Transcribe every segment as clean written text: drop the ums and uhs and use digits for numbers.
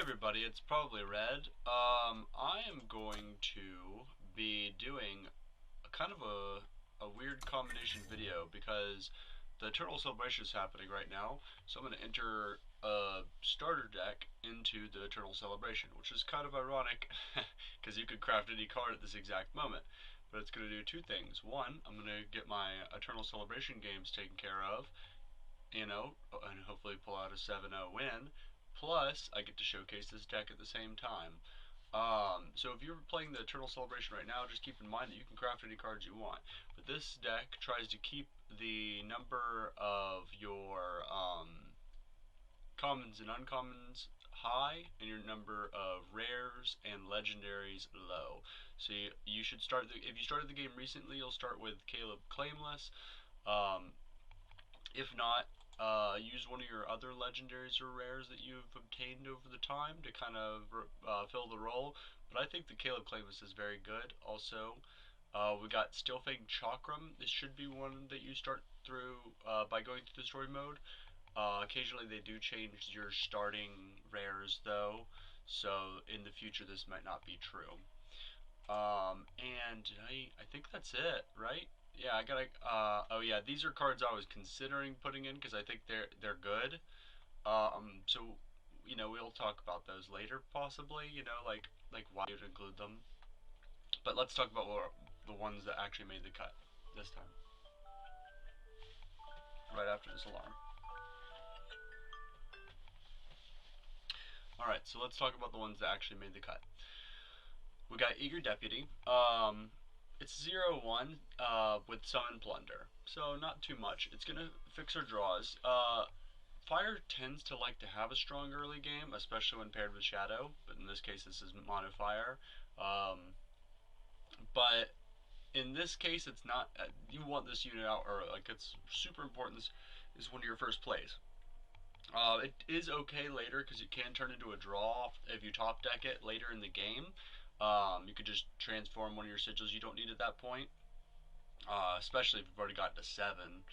everybody, it's ProbablyRed. I am going to be doing kind of a weird combination video because the Eternal Celebration is happening right now, so I'm going to enter a starter deck into the Eternal Celebration, which is kind of ironic because you could craft any card at this exact moment. But it's going to do two things. One, I'm going to get my Eternal Celebration games taken care of, and hopefully pull out a 7-0 win. Plus, I get to showcase this deck at the same time. So if you're playing the Eternal Celebration right now, just keep in mind that you can craft any cards you want. But this deck tries to keep the number of your commons and uncommons high, and your number of rares and legendaries low. So you should start, if you started the game recently, you'll start with Caleb Claimless. If not, use one of your other legendaries or rares that you've obtained over the time to kind of fill the role. But I think the Caleb Claimless is very good. Also, we got Steelfang Chakram. This should be one that you start through by going through the story mode. Occasionally they do change your starting rares though, so in the future this might not be true. And I think that's it, right? Yeah, I gotta. Oh yeah, these are cards I was considering putting in because I think they're good. So we'll talk about those later, possibly. Like why you'd include them. But let's talk about the ones that actually made the cut this time. Right after this alarm. All right, so let's talk about the ones that actually made the cut. We got Eager Deputy. It's 0-1 with Summon Plunder, so not too much. It's going to fix our draws. Fire tends to like to have a strong early game, especially when paired with Shadow, but in this case this is Mono Fire. But in this case it's not, you want this unit out early, like it's super important. This is one of your first plays. It is okay later because it can turn into a draw if you top deck it later in the game. You could just transform one of your sigils you don't need at that point, especially if you've already gotten to 7.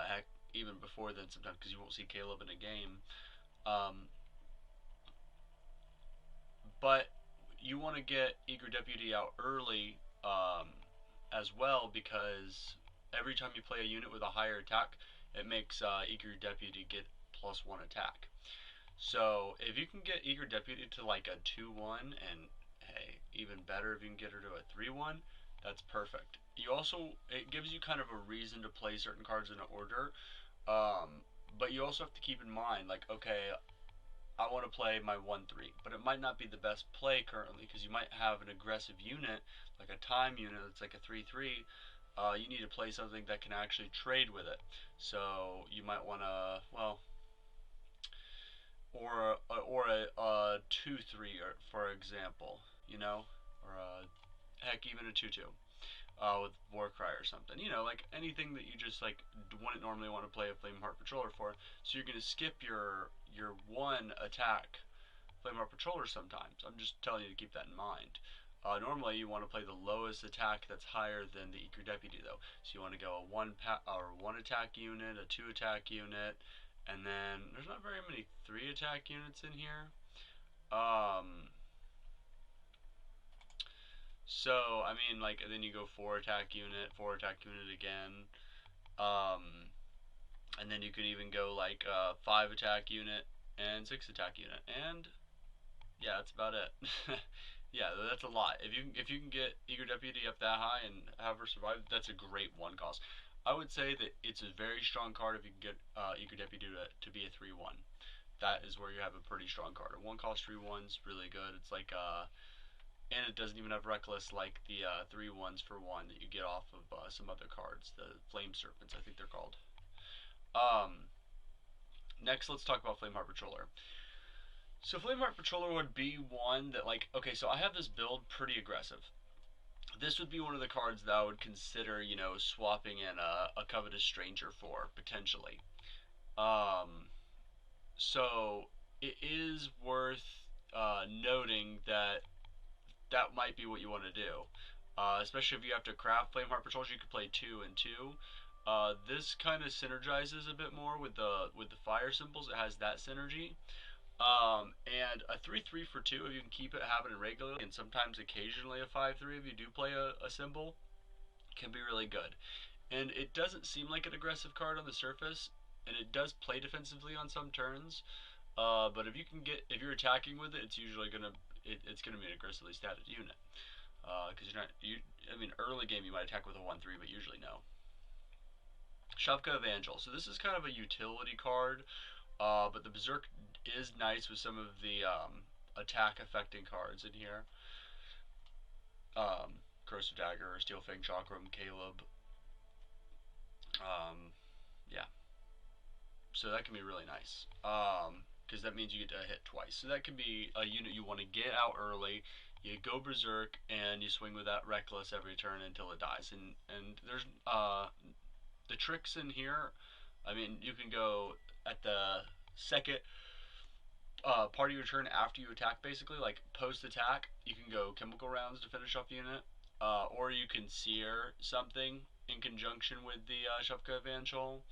Heck, even before then sometimes, because you won't see Caleb in a game. But you want to get Eager Deputy out early as well, because every time you play a unit with a higher attack, it makes Eager Deputy get +1 attack. So if you can get Eager Deputy to like a 2-1, and hey, even better if you can get her to a 3-1, that's perfect. It gives you kind of a reason to play certain cards in order, but you also have to keep in mind, like, okay, I want to play my 1-3, but it might not be the best play currently because you might have an aggressive unit, like a time unit that's like a 3-3. You need to play something that can actually trade with it. So you might want to, well, or a 2-3, for example, or heck, even a 2-2 with Warcry or something, like anything that you just like wouldn't normally want to play a Flameheart Patroller for. So you're gonna skip your 1 attack Flameheart Patroller sometimes. I'm just telling you to keep that in mind. Normally you want to play the lowest attack that's higher than the Eager Deputy though. So you want to go a 1 attack unit, a 2 attack unit, and then there's not very many 3 attack units in here. So I mean, like, then you go 4 attack unit, 4 attack unit again, and then you could even go like 5 attack unit and 6 attack unit, and yeah, that's about it. Yeah, that's a lot. If you can get Eager Deputy up that high and have her survive, that's a great 1 cost. I would say that it's a very strong card if you can get Eager Deputy to be a 3-1. That is where you have a pretty strong card. A 1 cost 3-1's really good. It's like and it doesn't even have Reckless like the 3-1s for 1 that you get off of some other cards, the Flame Serpents, I think they're called. Next, let's talk about Flameheart Patroller. So Flameheart Patroller would be one that, like, okay, so I have this build pretty aggressive. This would be one of the cards that I would consider, swapping in a Covetous Stranger for, potentially. So it is worth noting that that might be what you want to do. Especially if you have to craft Flameheart Patrollers, you could play 2 and 2. This kind of synergizes a bit more with the fire symbols. It has that synergy. And And a 3/3 for 2, if you can keep it happening regularly, and sometimes occasionally a 5/3 if you do play a symbol, can be really good. And it doesn't seem like an aggressive card on the surface, and it does play defensively on some turns. But if you can if you're attacking with it, it's usually it's gonna be an aggressively statted unit. Because I mean, early game you might attack with a 1/3, but usually no. Shavka Evangel. So this is kind of a utility card, but the Berserk is nice with some of the attack affecting cards in here. Corrosive Dagger, Steel Fang Chakram, Caleb. Yeah. So that can be really nice. Because that means you get to hit twice. So that can be a unit you want to get out early. You go Berserk and you swing with that Reckless every turn until it dies. And there's the tricks in here. I mean, you can go at the second part of your turn after you attack, basically, like post attack. You can go Chemical Rounds to finish off the unit, or you can Sear something in conjunction with the Shavka Evangel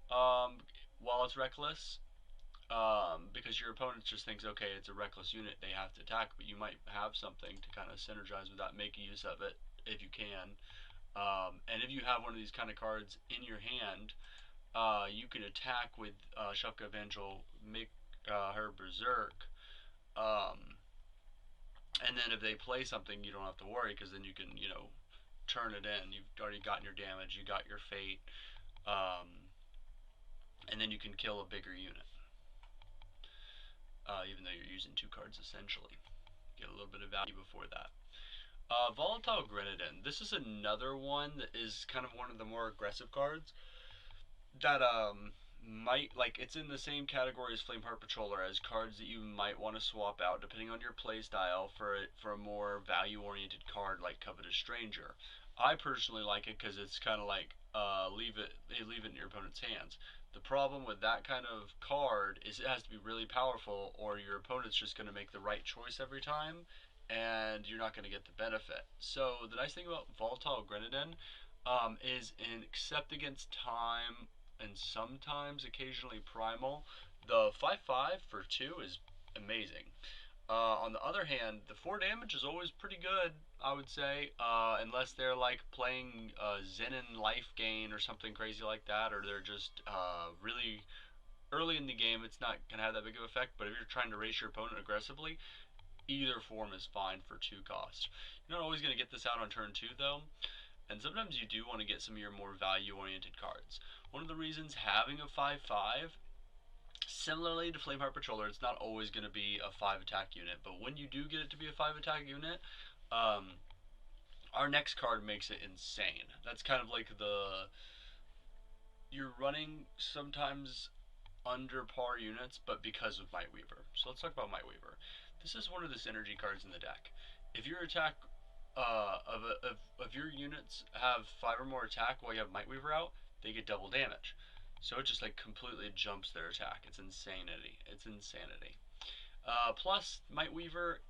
while it's Reckless. Because your opponent just thinks, okay, it's a reckless unit, they have to attack, but you might have something to kind of synergize with that, make use of it if you can. And if you have one of these kind of cards in your hand, you can attack with Shavka Evangel, make her Berserk, and then if they play something, you don't have to worry, because then you can, turn it in. You've already gotten your damage, you got your fate, and then you can kill a bigger unit. Even though you're using 2 cards essentially. Get a little bit of value before that. Volatile Grenadine. This is another one that is kind of one of the more aggressive cards that might, like, it's in the same category as Flameheart Patroller, as cards that you might want to swap out depending on your playstyle for a more value-oriented card like Covetous Stranger. I personally like it because it's kind of like leave it in your opponent's hands. The problem with that kind of card is it has to be really powerful, or your opponent's just going to make the right choice every time, and you're not going to get the benefit. So the nice thing about Volatile Grenadine is in Accept Against Time and sometimes occasionally Primal. The 5/5 for 2 is amazing. On the other hand, the 4 damage is always pretty good, I would say, unless they're like playing Zenin Life Gain or something crazy like that, or they're just really early in the game. It's not going to have that big of an effect, but if you're trying to race your opponent aggressively, either form is fine for 2 cost. You're not always going to get this out on turn 2 though, and sometimes you do want to get some of your more value-oriented cards. One of the reasons having a 5/5, similarly to Flameheart Patroller, it's not always going to be a 5 attack unit, but when you do get it to be a 5 attack unit, our next card makes it insane. That's kind of like you're running sometimes under par units, but because of Might Weaver. So let's talk about Might Weaver. This is one of the synergy cards in the deck. If your attack of your units have 5 or more attack while you have Might Weaver out, they get double damage. So it just like completely jumps their attack. It's insanity. It's insanity. Plus, Might Weaver,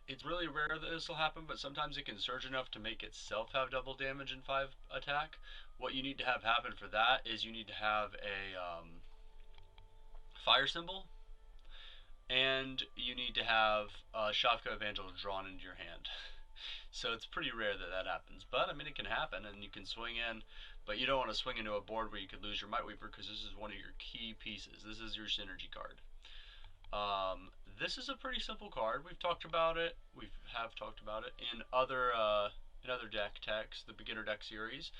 it's really rare that this will happen, but sometimes it can surge enough to make itself have double damage and 5 attack. What you need to have happen for that is you need to have a fire symbol, and you need to have Shavka Evangel drawn into your hand. So it's pretty rare that that happens, but I mean it can happen, and you can swing in, but you don't want to swing into a board where you could lose your Might Weaver, because this is one of your key pieces. This is your synergy card. This is a pretty simple card. We've talked about it. We have talked about it in other deck techs, the beginner deck series.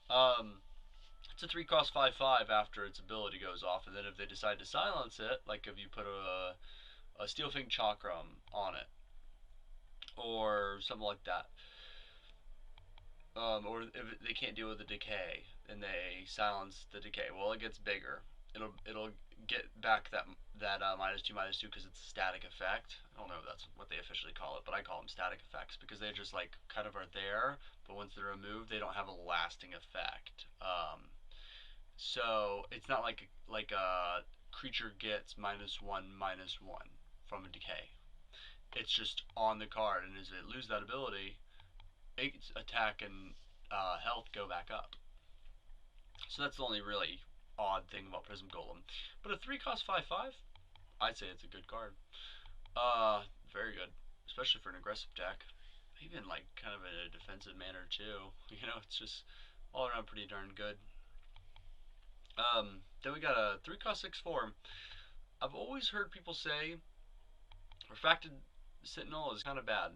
It's a 3-cost 5/5 after its ability goes off, and then if they decide to silence it, like if you put a Steel Fang Chakram on it, or something like that, or if they can't deal with the decay and they silence the decay, well, it gets bigger. It'll get back that -2/-2 because it's a static effect. I don't know if that's what they officially call it, but I call them static effects because they just like kind of are there, but once they're removed, they don't have a lasting effect. So it's not like a creature gets -1/-1 from a decay. It's just on the card, and as it loses that ability, its attack and health go back up. So that's the only really odd thing about Prism Golem. But a 3-cost 5/5, I'd say it's a good card. Very good, especially for an aggressive deck. Even like kind of in a defensive manner too. You know, it's just all around pretty darn good. Then we got a 3-cost 6/4. I've always heard people say Refracted Sentinel is kind of bad.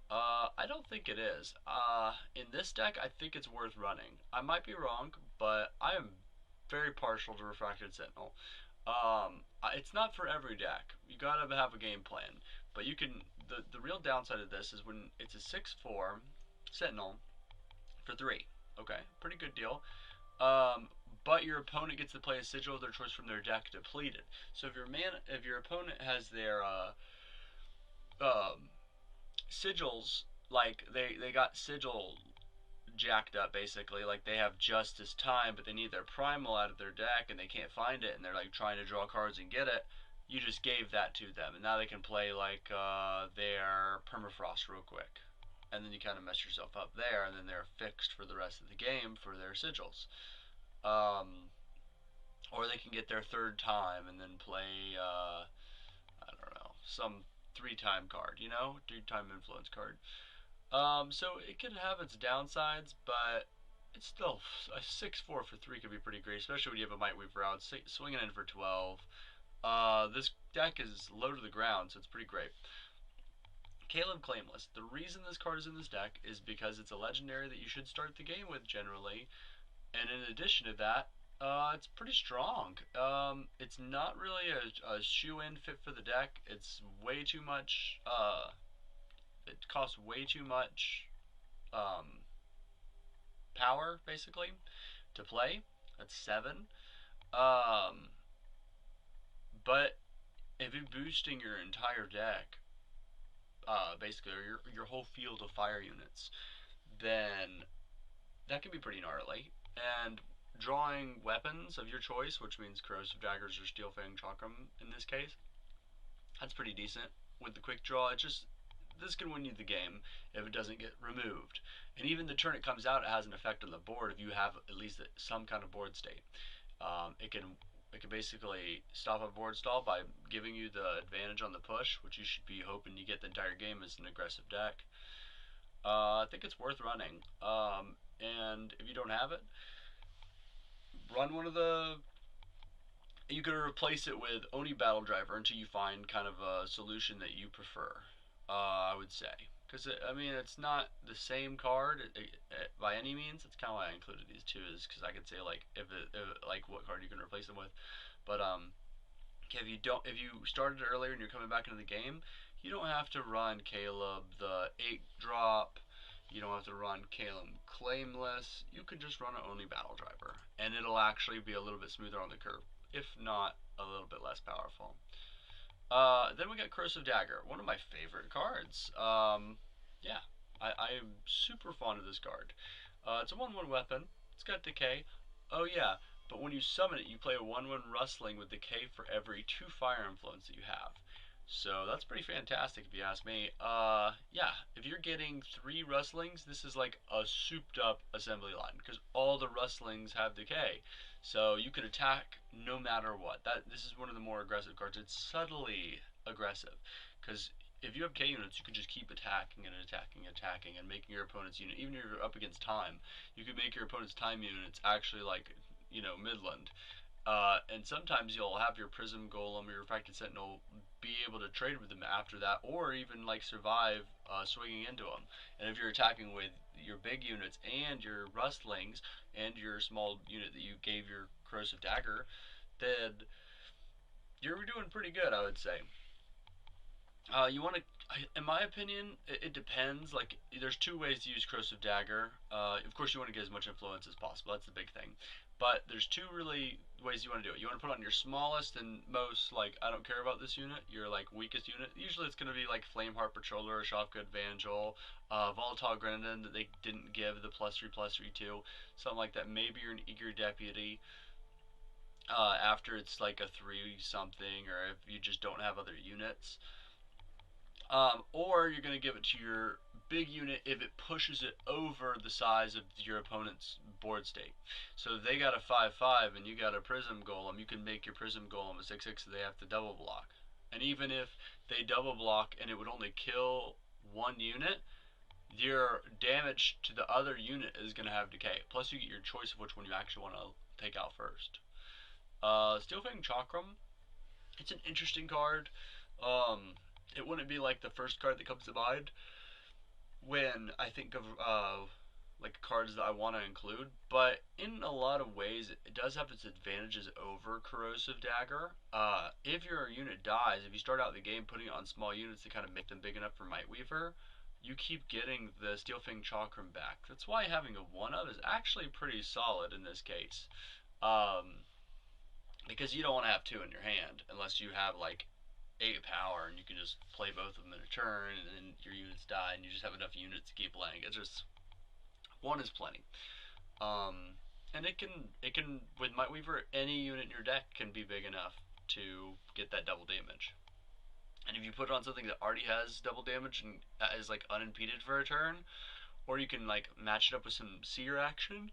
I don't think it is. In this deck, I think it's worth running. I might be wrong, but I am very partial to Refracted Sentinel. It's not for every deck. You gotta have a game plan. But you can. The real downside of this is when it's a 6/4 Sentinel for 3. Okay, pretty good deal. But your opponent gets to play a sigil of their choice from their deck depleted. So if your opponent has their um, sigils, like they got sigil jacked up basically, like they have Justice Time, but they need their primal out of their deck and they can't find it, and they're like trying to draw cards and get it. You just gave that to them, and now they can play like their Permafrost real quick, and then you kind of mess yourself up there, and then they're fixed for the rest of the game for their sigils. Um, or they can get their third time and then play I don't know, some 3-time card, you know, 3-time influence card. So it could have its downsides, but it's still a 6/4 for 3 could be pretty great, especially when you have a Might Weaver out swinging in for 12. This deck is low to the ground, so it's pretty great. Caleb Claimless. The reason this card is in this deck is because it's a legendary that you should start the game with generally, and in addition to that, it's pretty strong. It's not really a shoe-in fit for the deck. It's way too much. It costs way too much um, power, basically, to play. That's 7. Um, but if you're boosting your entire deck, basically, or your whole field of fire units, then that can be pretty gnarly. And drawing weapons of your choice, which means corrosive daggers or steel fang chakram in this case, that's pretty decent. With the quick draw, this can win you the game if it doesn't get removed. And even the turn it comes out, it has an effect on the board if you have at least some kind of board state. It can basically stop a board stall by giving you the advantage on the push, which you should be hoping you get the entire game as an aggressive deck. I think it's worth running. And if you don't have it, run one of the. You can replace it with Oni Battle Driver until you find kind of a solution that you prefer. I would say, because I mean it's not the same card by any means. It's kind of why I included these two, is because I could say like if like what card you can replace them with. But if you started earlier and you're coming back into the game, you don't have to run Caleb the 8-drop. You don't have to run Caleb Claimless. You can just run an Only Battle Driver, and it'll actually be a little bit smoother on the curve, if not a little bit less powerful. Then we got Corrosive Dagger, one of my favorite cards. Yeah, I am super fond of this card. It's a 1/1 weapon. It's got decay. Oh yeah, but when you summon it, you play a 1/1 rustling with decay for every 2 fire influence that you have. So that's pretty fantastic if you ask me. Yeah, if you're getting 3 rustlings, this is like a souped up assembly line because all the rustlings have decay. So you can attack no matter what. This is one of the more aggressive cards. It's subtly aggressive because if you have K units, you can just keep attacking and attacking and attacking and making your opponent's unit, even if you're up against time, you can make your opponent's time units actually like, Midland. And sometimes you'll have your Prism Golem or your Refracted Sentinel be able to trade with them after that, or even like survive swinging into them. And if you're attacking with your big units and your Rustlings and your small unit that you gave your Corrosive Dagger, then you're doing pretty good, I would say. You want to, in my opinion, it depends. Like, there's 2 ways to use Corrosive Dagger. Of course, you want to get as much influence as possible. That's the big thing. But there's 2 really ways you want to do it. You want to put it on your smallest and most, like, I don't care about this unit, your, like, weakest unit. Usually it's going to be, like, Flameheart Patroller or Shopgood Evangel, Volatile Grenadine that they didn't give the +3/+3/2, something like that. Maybe you're an Eager Deputy after it's, like, a 3-something, or if you just don't have other units. Or you're going to give it to your big unit if it pushes it over the size of your opponent's board state. So if they got a 5/5 and you got a Prism Golem, you can make your Prism Golem a 6/6 so they have to double block. And even if they double block and it would only kill one unit, your damage to the other unit is going to have decay. Plus, you get your choice of which one you actually want to take out first. Steelfang Chakram, it's an interesting card. It wouldn't be like the first card that comes to mind when I think of like cards that I want to include, but in a lot of ways it does have its advantages over Corrosive Dagger. If your unit dies, if you start out the game putting it on small units to kind of make them big enough for Mightweaver, you keep getting the Steelfang Chakram back. That's why having a 1-of is actually pretty solid in this case. Because you don't want to have 2 in your hand unless you have like 8 power and you can just play both of them in a turn and then your units die and you just have enough units to keep playing. It's just 1 is plenty. And it can with Mightweaver, any unit in your deck can be big enough to get that double damage. And if you put it on something that already has double damage and is like unimpeded for a turn, or you can like match it up with some seer action,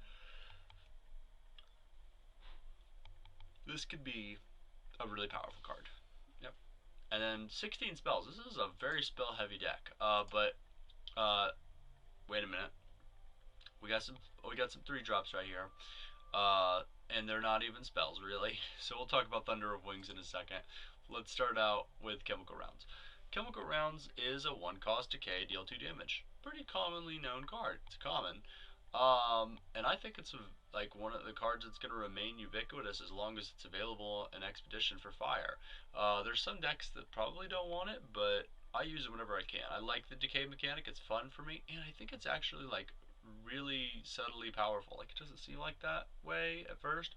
this could be a really powerful card. Yep. And then 16 spells. This is a very spell heavy deck. Wait a minute. We got some 3-drops right here. And they're not even spells really. So we'll talk about Thunder of Wings in a second. Let's start out with Chemical Rounds. Chemical Rounds is a 1-cost decay, deal 2 damage. Pretty commonly known card. It's common. And I think it's like one of the cards that's going to remain ubiquitous as long as it's available in Expedition for Fire. There's some decks that probably don't want it, but I use it whenever I can. I like the decay mechanic. It's fun for me, and I think it's actually like really subtly powerful. Like, it doesn't seem like that way at first,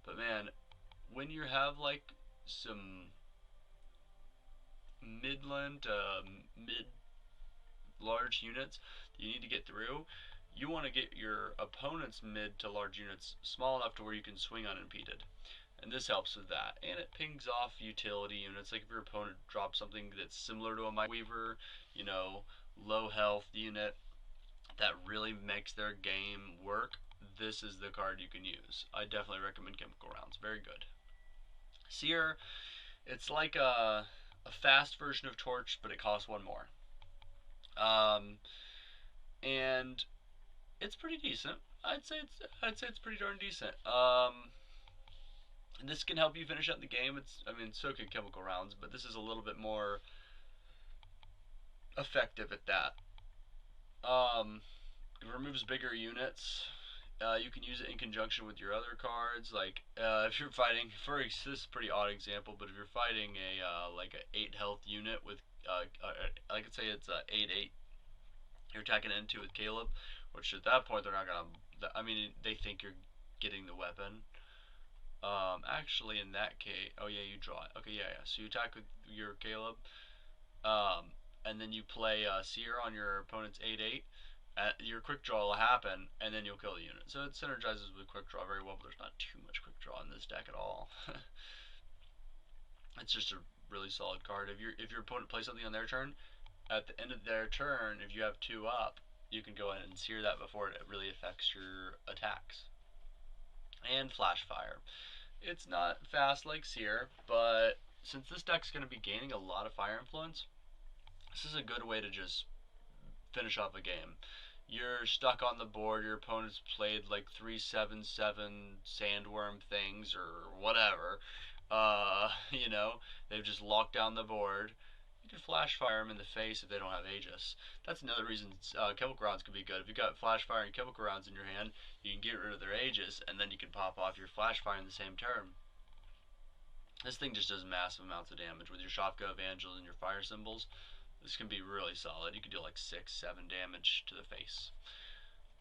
but man, when you have like some midland mid large units that you need to get through, you want to get your opponent's mid to large units small enough to where you can swing unimpeded. And this helps with that. And it pings off utility units. Like if your opponent drops something that's similar to a Mightweaver, you know, low health unit that really makes their game work, this is the card you can use. I definitely recommend Chemical Rounds. Very good. Seer, it's like a fast version of Torch, but it costs 1 more. And it's pretty decent. I'd say it's pretty darn decent. And this can help you finish out the game. So can Chemical Rounds, but this is a little bit more effective at that. It removes bigger units. You can use it in conjunction with your other cards. Like if you're fighting, this is a pretty odd example, but if you're fighting a like a 8 health unit with, I could say it's a 8/8. You're attacking into with Caleb, which at that point they're not gonna. I mean, they think you're getting the weapon. Actually, in that case, oh yeah, you draw it. Okay, yeah. So you attack with your Caleb, and then you play Seer on your opponent's 8/8. Your quick draw will happen, and then you'll kill the unit. So it synergizes with quick draw very well, but there's not too much quick draw in this deck at all. It's just a really solid card. If your opponent plays something on their turn, at the end of their turn, if you have 2 up, you can go ahead and seer that before it really affects your attacks. And Flash Fire. It's not fast like Seer, but since this deck's going to be gaining a lot of fire influence, this is a good way to just finish off a game. You're stuck on the board, your opponent's played like 3/7/7 sandworm things or whatever. You know, they've just locked down the board. You can flash fire them in the face if they don't have Aegis. That's another reason Chemical Rounds can be good. If you've got Flash Fire and Chemical Rounds in your hand, you can get rid of their Aegis, and then you can pop off your Flash Fire in the same turn. This thing just does massive amounts of damage with your Shopka Evangel and your fire symbols. This can be really solid. You can do like 6-7 damage to the face.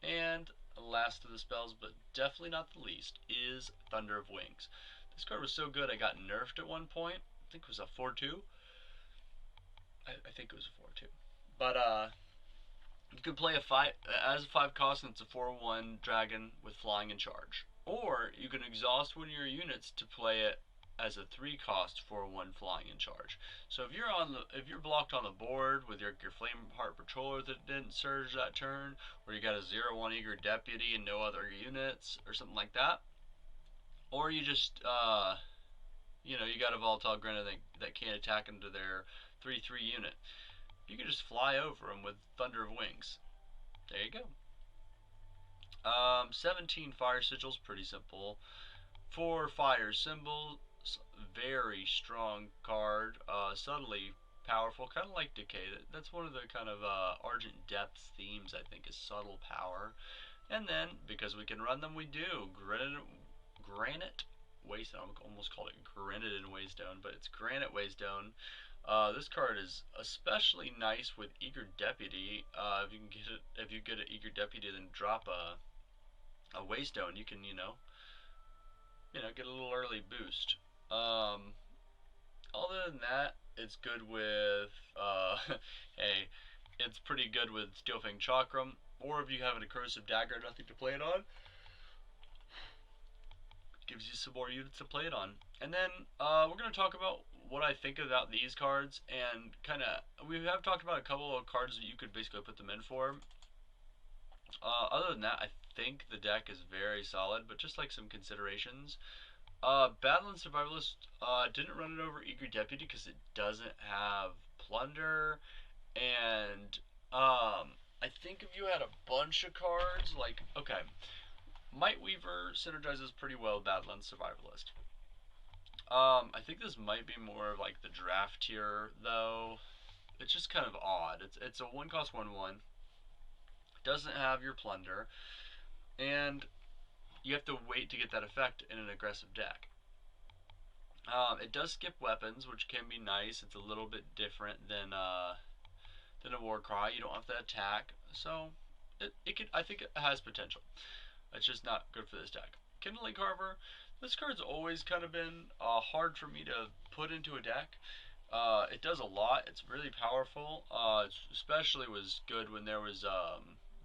And last of the spells, but definitely not the least, is Thunder of Wings. This card was so good I got nerfed at one point. I think it was a 4/2. I think it was a 4/2. But you can play as a 5 cost, and it's a 4/1 dragon with flying and charge. Or you can exhaust one of your units to play it as a 3 cost 4/1 flying and charge. So if you're blocked on the board with your Flameheart Patroller that didn't surge that turn, or you got a 0/1 Eager Deputy and no other units or something like that, or you just you know, you got a Volatile Grenadine that can't attack into their 3/3 unit. You can just fly over them with Thunder of Wings. There you go. 17 Fire Sigils, pretty simple. 4 Fire Symbols, very strong card. Subtly powerful, kind of like Decay. That's one of the kind of Argent Depths themes, I think, is subtle power. And then, because we can run them, we do. Granite Waystone. I almost called it Granite and Waystone, but it's Granite Waystone. This card is especially nice with Eager Deputy. If you get an Eager Deputy, then drop a Waystone, you can get a little early boost. Other than that, it's good with hey, it's pretty good with Steelfang Chakram, or if you have a Corrosive Dagger, nothing to play it on, gives you some more units to play it on. And then we're going to talk about what I think about these cards, and we have talked about a couple of cards that you could basically put them in for. Other than that, I think the deck is very solid, but just like some considerations. Battle and Survivalist didn't run it over Eager Deputy because it doesn't have Plunder, and I think if you had a bunch of cards, like, okay, Might Weaver synergizes pretty well with Battle and Survivalist. I think this might be more of like the draft tier, though. It's just kind of odd. It's a 1-cost 1/1. Doesn't have your Plunder, and you have to wait to get that effect in an aggressive deck. It does skip weapons, which can be nice. It's a little bit different than a Warcry. You don't have to attack, so I think it has potential. It's just not good for this deck. Kindling Carver. This card's always kind of been hard for me to put into a deck. It does a lot. It's really powerful. Especially was good when there was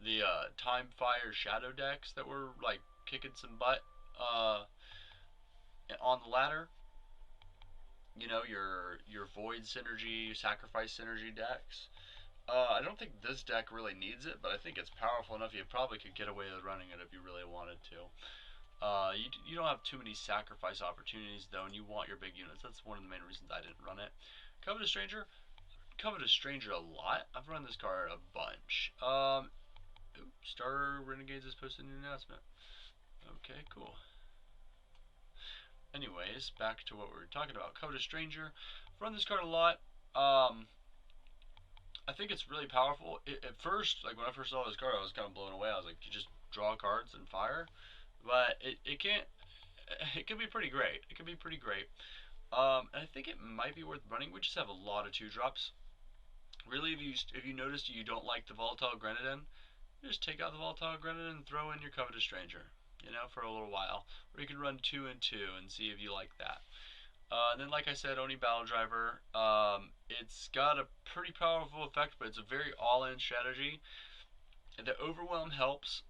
the Time Fire Shadow decks that were like kicking some butt on the ladder. You know, your Void Synergy, Sacrifice Synergy decks. I don't think this deck really needs it, but I think it's powerful enough you probably could get away with running it if you really wanted to. You don't have too many sacrifice opportunities, though, and you want your big units. That's one of the main reasons I didn't run it. Covetous Stranger a lot. I've run this card a bunch. Starter Renegades has posted an announcement. Okay, cool. Anyways, back to what we were talking about. Covetous Stranger. I've run this card a lot. I think it's really powerful. At first, like when I first saw this card, I was kind of blown away. I was like, you just draw cards and fire, but it can't. It can be pretty great. It can be pretty great. And I think it might be worth running. We just have a lot of 2-drops. Really, if you notice you don't like the Volatile Grenadine, just take out the Volatile Grenadine and throw in your Covetous Stranger. You know, for a little while, or you can run 2 and 2 and see if you like that. And then, like I said, Oni Battle Driver. It's got a pretty powerful effect, but it's a very all-in strategy. The Overwhelm helps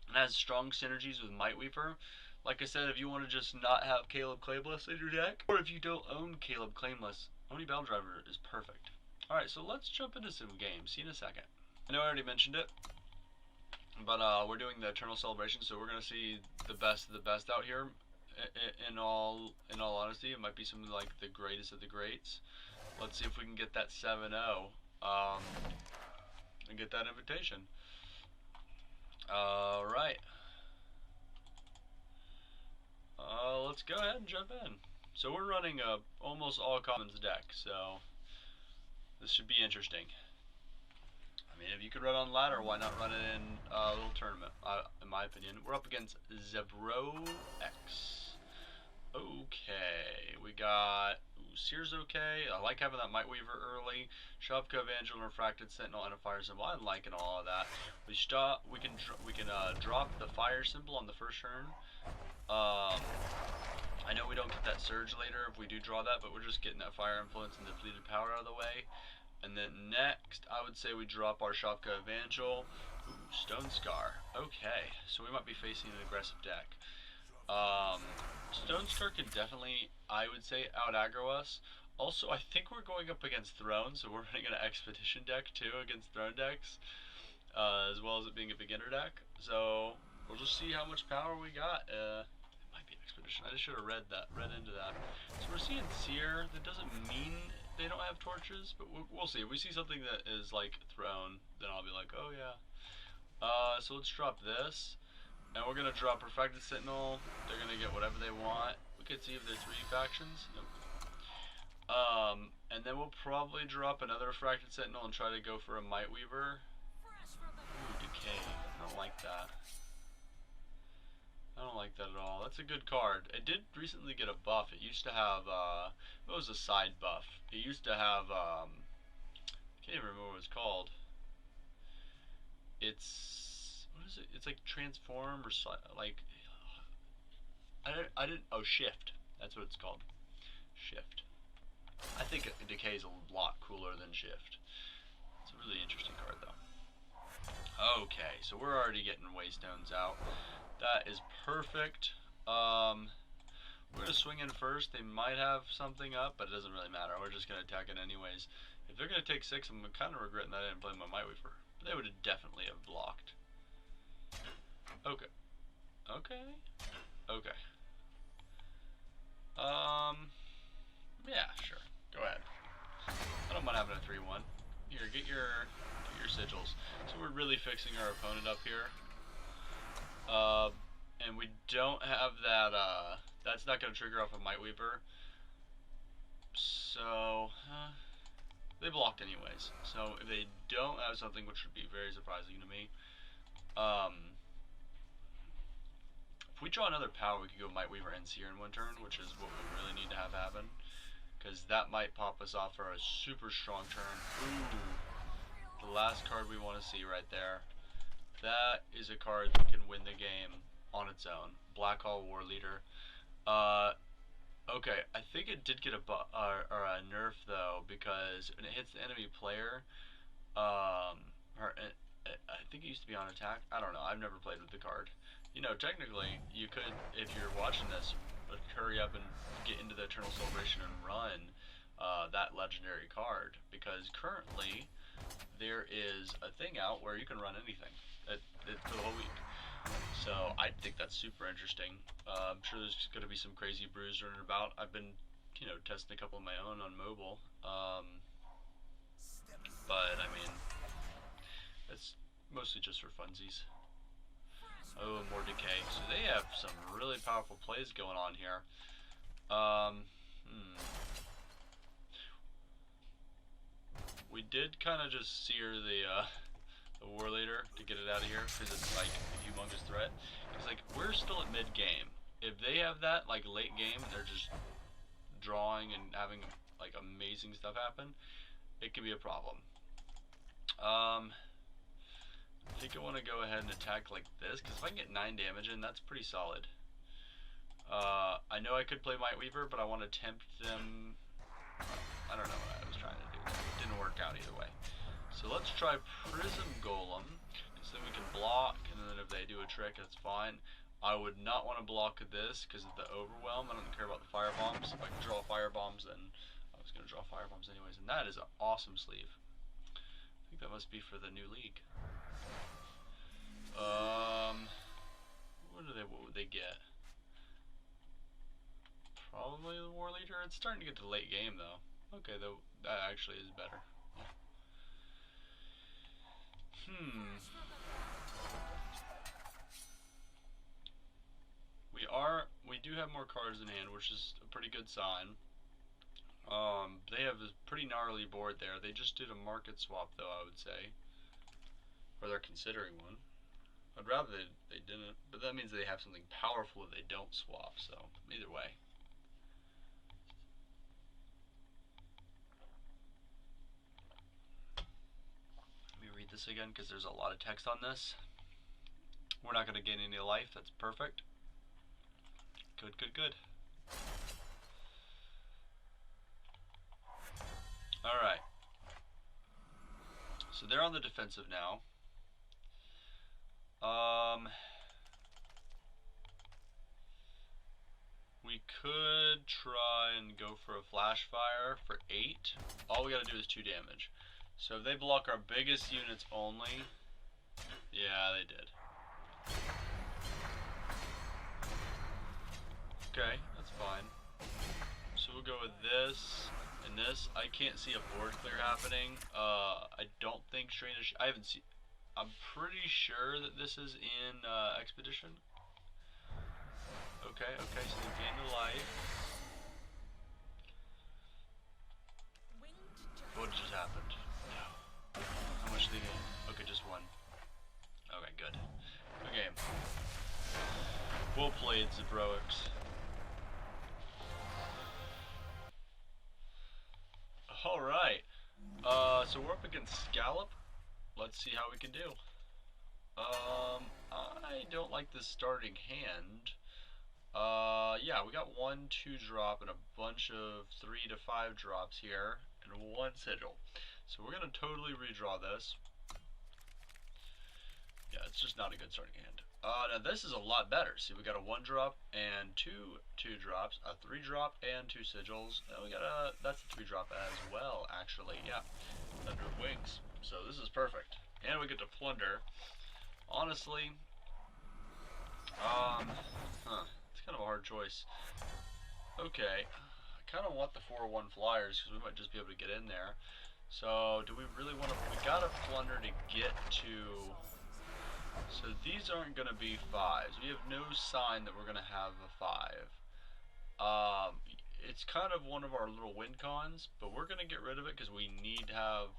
and has strong synergies with Might Weaver. Like I said, if you want to just not have Caleb Claimless in your deck, or if you don't own Caleb Claimless, Oni Battle Driver is perfect. Alright, so let's jump into some games. See you in a second. I know I already mentioned it, but we're doing the Eternal Celebration, so we're going to see the best of the best out here. In all honesty, it might be some of like the greatest of the greats. Let's see if we can get that 7-0 and get that invitation. Alright. Let's go ahead and jump in. So we're running a almost all commons deck, so this should be interesting. I mean, if you could run on ladder, why not run it in a little tournament, in my opinion. We're up against Zebro X. Okay, we got Seer's okay. I like having that Might Weaver early. Shavka, Evangel, Refracted Sentinel, and a Fire Symbol. I'm liking all of that. We can drop the Fire Symbol on the first turn. I know we don't get that Surge later if we do draw that, but we're just getting that Fire Influence and depleted power out of the way. And then next, I would say we drop our Shavka Evangel. Ooh, Stone Scar. Okay, so we might be facing an aggressive deck. Stone Scar can definitely, I would say, out-aggro us. Also, I think we're going up against Throne, so we're running an Expedition deck too against Throne decks, as well as it being a beginner deck. So we'll just see how much power we got. It might be expedition. I just should have read into that. So we're seeing Seer. That doesn't mean they don't have torches, but we'll see. If we see something that is like thrown, then I'll be like, oh yeah. So let's drop this, and we're gonna drop Refracted Sentinel. They're gonna get whatever they want. We could see if there's 3 factions. Nope. And then we'll probably drop another Refracted Sentinel and try to go for a Might Weaver. Ooh, Decay. I don't like that. I don't like that at all. That's a good card. It did recently get a buff. It used to have, it was a side buff. It used to have, I can't even remember what it's called. It's, what is it? It's like transform or like, I didn't, oh, shift. That's what it's called. Shift. I think Decay is a lot cooler than Shift. It's a really interesting card, though. Okay, so we're already getting Waystones out. That is perfect. We're going to swing in first. They might have something up, but it doesn't really matter. We're just going to attack it anyways. If they're going to take 6, I'm kind of regretting that I didn't play my Might Weaver. They would have definitely have blocked. Okay. Okay. Okay. Yeah, sure. Go ahead. I don't mind having a 3-1. Here, get your sigils. So we're really fixing our opponent up here. And we don't have that, that's not going to trigger off a Might Weaver. So, they blocked anyways. So if they don't have something, which would be very surprising to me, if we draw another power, we could go Might Weaver and Seer in one turn, which is what we really need to have happen. Because that might pop us off for a super strong turn. Ooh, the last card we want to see right there. That is a card that can win the game on its own. Black Hole War Leader. Okay, I think it did get a nerf though, because when it hits the enemy player, I think it used to be on attack. I don't know. I've never played with the card. You know, technically, you could, if you're watching this, hurry up and get into the Eternal Celebration and run that legendary card, because currently there is a thing out where you can run anything for the whole week. So I think that's super interesting. I'm sure there's going to be some crazy brews running about. I've been, you know, testing a couple of my own on mobile. But I mean, it's mostly just for funsies. Oh, more Decay. So they have some really powerful plays going on here. We did kind of just sear the War Leader to get it out of here, because it's like a humongous threat. Because like, we're still at mid-game. If they have that like late game and they're just drawing and having like amazing stuff happen, it could be a problem. I think I want to go ahead and attack like this, because if I can get 9 damage in, that's pretty solid. I know I could play Might Weaver, but I want to tempt them. I don't know what I was trying to do. It didn't work out either way. So let's try Prism Golem, because then we can block, and then if they do a trick, that's fine. I would not want to block this because of the overwhelm. I don't care about the fire bombs. If I can draw fire bombs, then I was going to draw fire bombs anyways. And that is an awesome sleeve. I think that must be for the new league. What would they get? Probably the War Leader. It's starting to get to the late game though. Okay, though that actually is better. We do have more cards in hand, which is a pretty good sign. They have a pretty gnarly board there. They just did a market swap though, I would say. Or they're considering one. I'd rather they didn't, but that means they have something powerful if they don't swap, so either way. Let me read this again because there's a lot of text on this. We're not going to gain any life, that's perfect. Good, good, good. Alright. So they're on the defensive now. We could try and go for a flash fire for 8. All we gotta do is 2 damage. So if they block our biggest units only, yeah, they did. Okay, that's fine. So we'll go with this and this. I can't see a board clear happening. I don't think I haven't seen. I'm pretty sure that this is in Expedition. Okay, okay, so they gain the life. What just happened? No. How much did they gain? Okay, just one. Okay, good. Good game. Well played, Zebroics. Alright. So we're up against Scallop. Let's see how we can do. I don't like this starting hand. Yeah, we got 1, 2 drop and a bunch of 3 to 5 drops here, and 1 sigil. So we're gonna totally redraw this. Yeah, it's just not a good starting hand. Now this is a lot better. See, we got a 1 drop and 2 drops, a 3 drop and 2 sigils. And we got that's a 3 drop as well, actually. Yeah, Thunder of Wings. So this is perfect. And we get to plunder. Honestly, it's kind of a hard choice. Okay, I kind of want the 4-1 flyers because we might just be able to get in there. So do we really want to? We gotta plunder to get to. So these aren't going to be 5s. We have no sign that we're going to have a 5. It's kind of one of our little win cons, but we're going to get rid of it because we need to have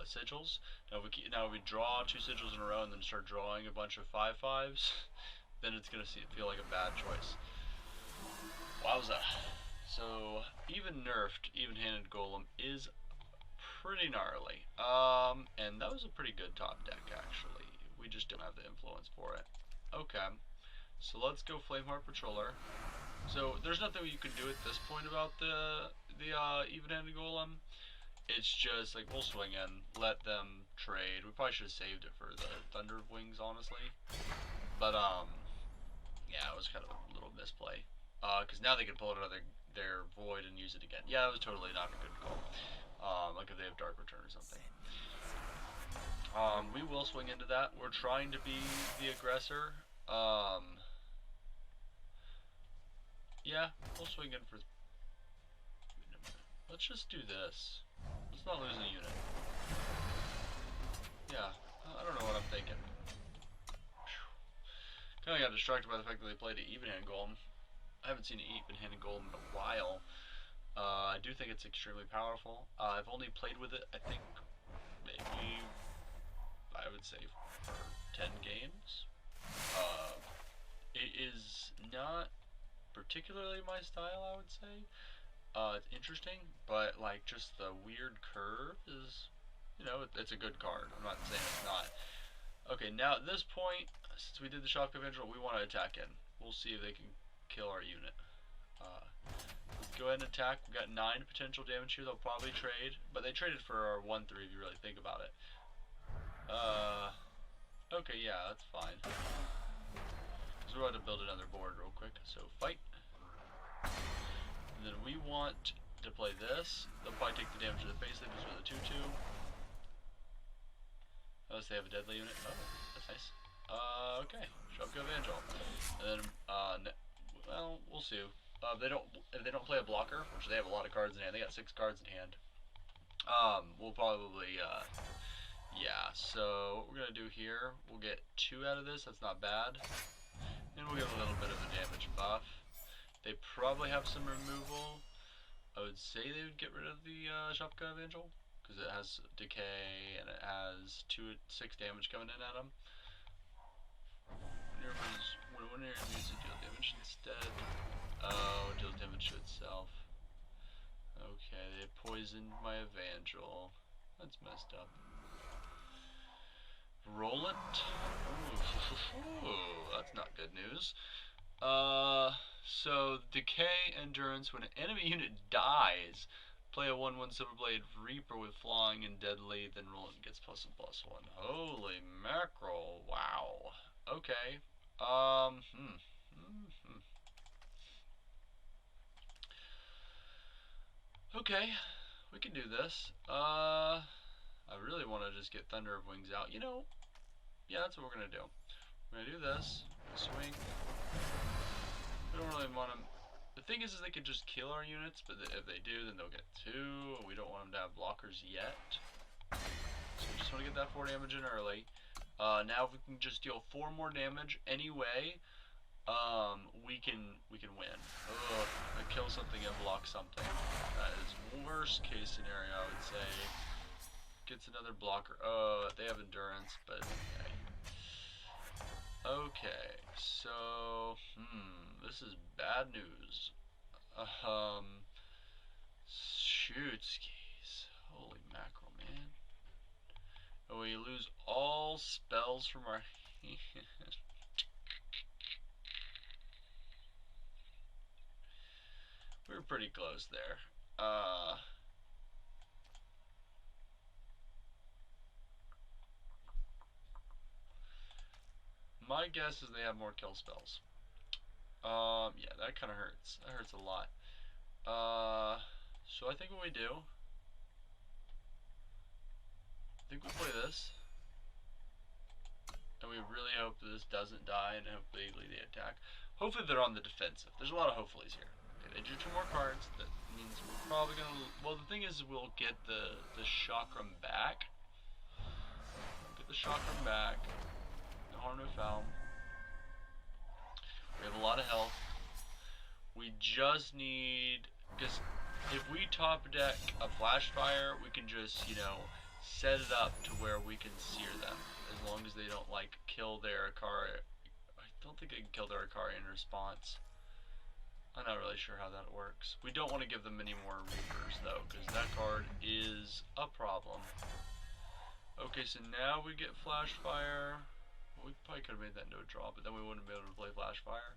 sigils. Now if we draw 2 sigils in a row and then start drawing a bunch of 5/5s, then it's going to feel like a bad choice. Wowza. So even nerfed, even-handed golem is pretty gnarly. And that was a pretty good top deck actually. We just don't have the influence for it. Okay, so let's go Flameheart Patroller. So there's nothing you can do at this point about the even-handed golem. It's just like we'll swing in, let them trade. We probably should have saved it for the Thunder Wings, honestly. But yeah, it was kind of a little misplay. Because now they can pull it out of their void and use it again. Yeah, that was totally not a good call. Like if they have Dark Return or something. We will swing into that. We're trying to be the aggressor. Yeah, we'll swing in for. Let's just do this. Let's not lose a unit. Yeah, I don't know what I'm thinking. Kind of got distracted by the fact that they played an even-handed golem. I haven't seen an even-handed golem in a while. I do think it's extremely powerful. I've only played with it, I think, maybe. I would say for 10 games. It is not particularly my style, I would say. It's interesting, but like just the weird curve is, you know, it's a good card. I'm not saying it's not. Okay, now at this point, since we did the Shock Avenger, we want to attack in. We'll see if they can kill our unit. Let's go ahead and attack. We got 9 potential damage here. They'll probably trade, but they traded for our 1/3 if you really think about it. Okay, yeah, that's fine. So we're about to build another board real quick. So fight. And then we want to play this. They'll probably take the damage to the face. They just with a 2/2. Unless they have a deadly unit. Oh, that's nice. Okay. Shock Evangel. And then, well, we'll see. If they don't play a blocker, which they have a lot of cards in hand. They got 6 cards in hand. We'll probably, yeah, so what we're going to do here, we'll get 2 out of this, that's not bad. And we'll get a little bit of a damage buff. They probably have some removal. I would say they would get rid of the Shopka Evangel, because it has decay and it has 6 damage coming in at them. When you're immune to deal damage instead. Oh, it deals damage to itself. Okay, they poisoned my Evangel. That's messed up. Roll it. Ooh, that's not good news. So decay endurance. When an enemy unit dies, play a 1/1 Silverblade Reaper with flying and deadly, then roll it and gets +1/+1. Holy mackerel! Wow. Okay. Okay, we can do this. I really want to just get Thunder of Wings out. You know, yeah, that's what we're gonna do. We're gonna do this. Swing. We don't really want to. The thing is they could just kill our units, but if they do, then they'll get 2, and we don't want them to have blockers yet. So we just want to get that 4 damage in early. Now if we can just deal 4 more damage anyway, we can win. Ugh, I kill something and block something. That is worst case scenario, I would say. Gets another blocker. They have endurance, but okay. Okay, so this is bad news. Shoot skis. Holy mackerel, man. And we lose all spells from our hand. We were pretty close there. My guess is they have more kill spells. Yeah, that kind of hurts. That hurts a lot. So I think what we do, I think we play this, and we really hope that this doesn't die, and hopefully they attack. Hopefully they're on the defensive. There's a lot of hopefullys here. Okay, they drew 2 more cards. That means we're probably gonna. Well, the thing is, we'll get the chakram back. Get the chakram back. No harm, no foul. We have a lot of health. We just need, because if we top deck a flash fire, we can just, you know, set it up to where we can sear them, as long as they don't like kill their Akari. I don't think they can kill their Akari in response. I'm not really sure how that works. We don't want to give them any more Reapers though, because that card is a problem. Okay, so now we get flash fire. We probably could have made that into a draw, but then we wouldn't be able to play flash fire.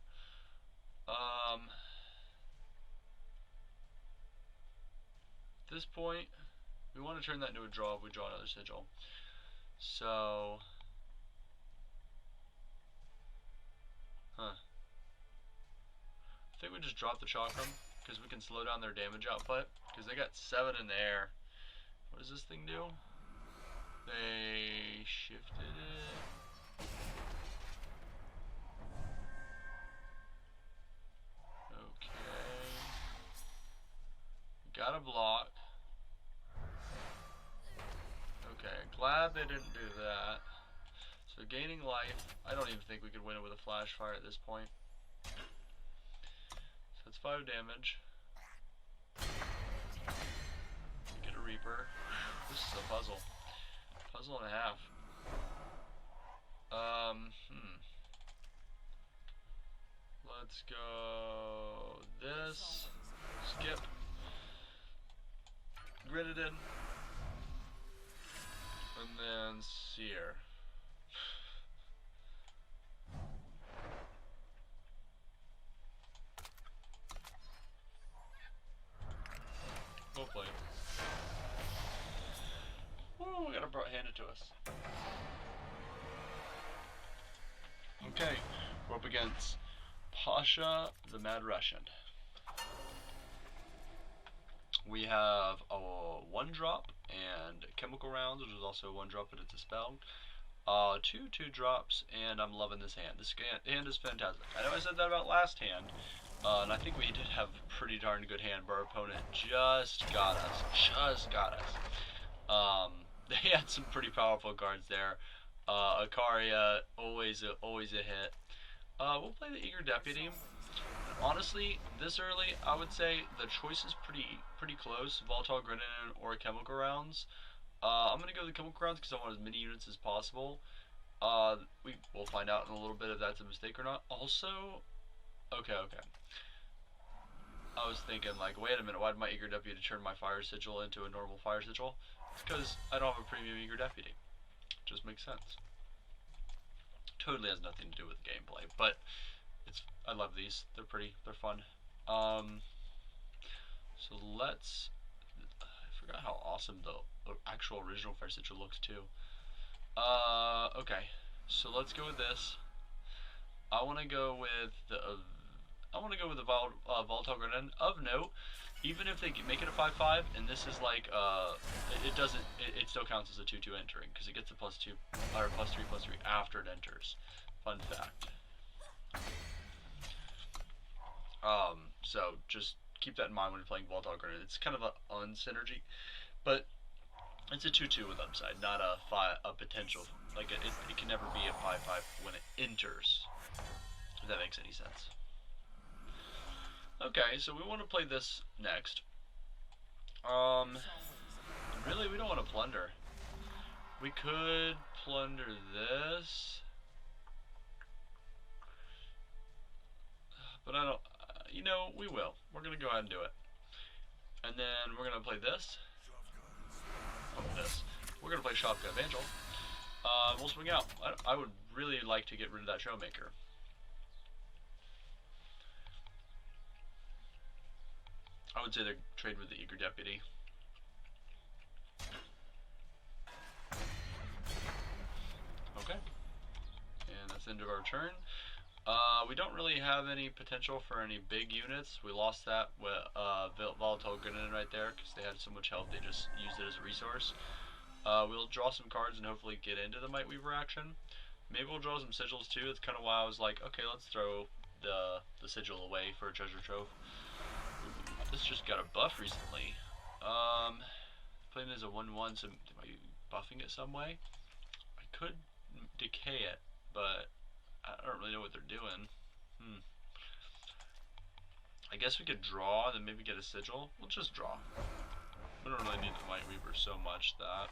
At this point, we want to turn that into a draw if we draw another Sigil. So, I think we just drop the chakram, because we can slow down their damage output, because they got 7 in the air. What does this thing do? They shifted it. Got a block. Okay, glad they didn't do that. So gaining life, I don't even think we could win it with a flash fire at this point. So it's 5 damage. Get a Reaper. This is a puzzle. Puzzle and a half. Let's go this. Skip. Grenadine, and then Seer. We'll play. Ooh, we got it handed to us. Okay, we're up against Pasha the Mad Russian. We have a 1-drop and chemical rounds, which is also a 1-drop, but it's a spell. 2 2-drops, and I'm loving this hand. This hand is fantastic. I know I said that about last hand, and I think we did have a pretty darn good hand, but our opponent just got us. They had some pretty powerful cards there. Akaria, always a hit. We'll play the Eager Deputy. Honestly, this early, I would say the choice is pretty close. Volatile Grenadine or chemical rounds. I'm gonna go with the chemical rounds because I want as many units as possible. We'll find out in a little bit if that's a mistake or not. Also, okay. I was thinking like, wait a minute, why did my Eager Deputy turn my Fire Sigil into a normal Fire Sigil? It's because I don't have a premium Eager Deputy. Just makes sense. Totally has nothing to do with the gameplay, but I love these. They're fun. So let's. I forgot how awesome the actual original Fire Sigil looks too. Okay, so let's go with this. I want to go with the. Volatile Grenadine. Of note, even if they make it a 5/5, and this is like it doesn't. It still counts as a 2/2 entering because it gets a +2 or +3/+3 after it enters. Fun fact. So just keep that in mind when you're playing Volatile Grenadine. It's kind of an unsynergy, but it's a 2/2 with upside, not a potential. Like it can never be a 5/5 when it enters. If that makes any sense. Okay, so we want to play this next. Really, we don't want to plunder. We could plunder this, but I don't. You know, we will. We're gonna go ahead and do it, and then we're gonna play this. Oh, this. We're gonna play Shopka Evangel. We'll swing out. I would really like to get rid of that Showmaker. I would say to trade with the Eager Deputy. Okay. And that's the end of our turn. We don't really have any potential for any big units. We lost that with Volatile Grenadine right there because they had so much health they just used it as a resource. We'll draw some cards and hopefully get into the Might Weaver action. Maybe we'll draw some sigils too. That's kind of why I was like, okay, let's throw the sigil away for a treasure trove. This just got a buff recently. Playing it as a 1/1, so am I buffing it some way? I could decay it, but I don't really know what they're doing. I guess we could draw and then maybe get a sigil. We'll just draw. We don't really need the Might Weaver so much that.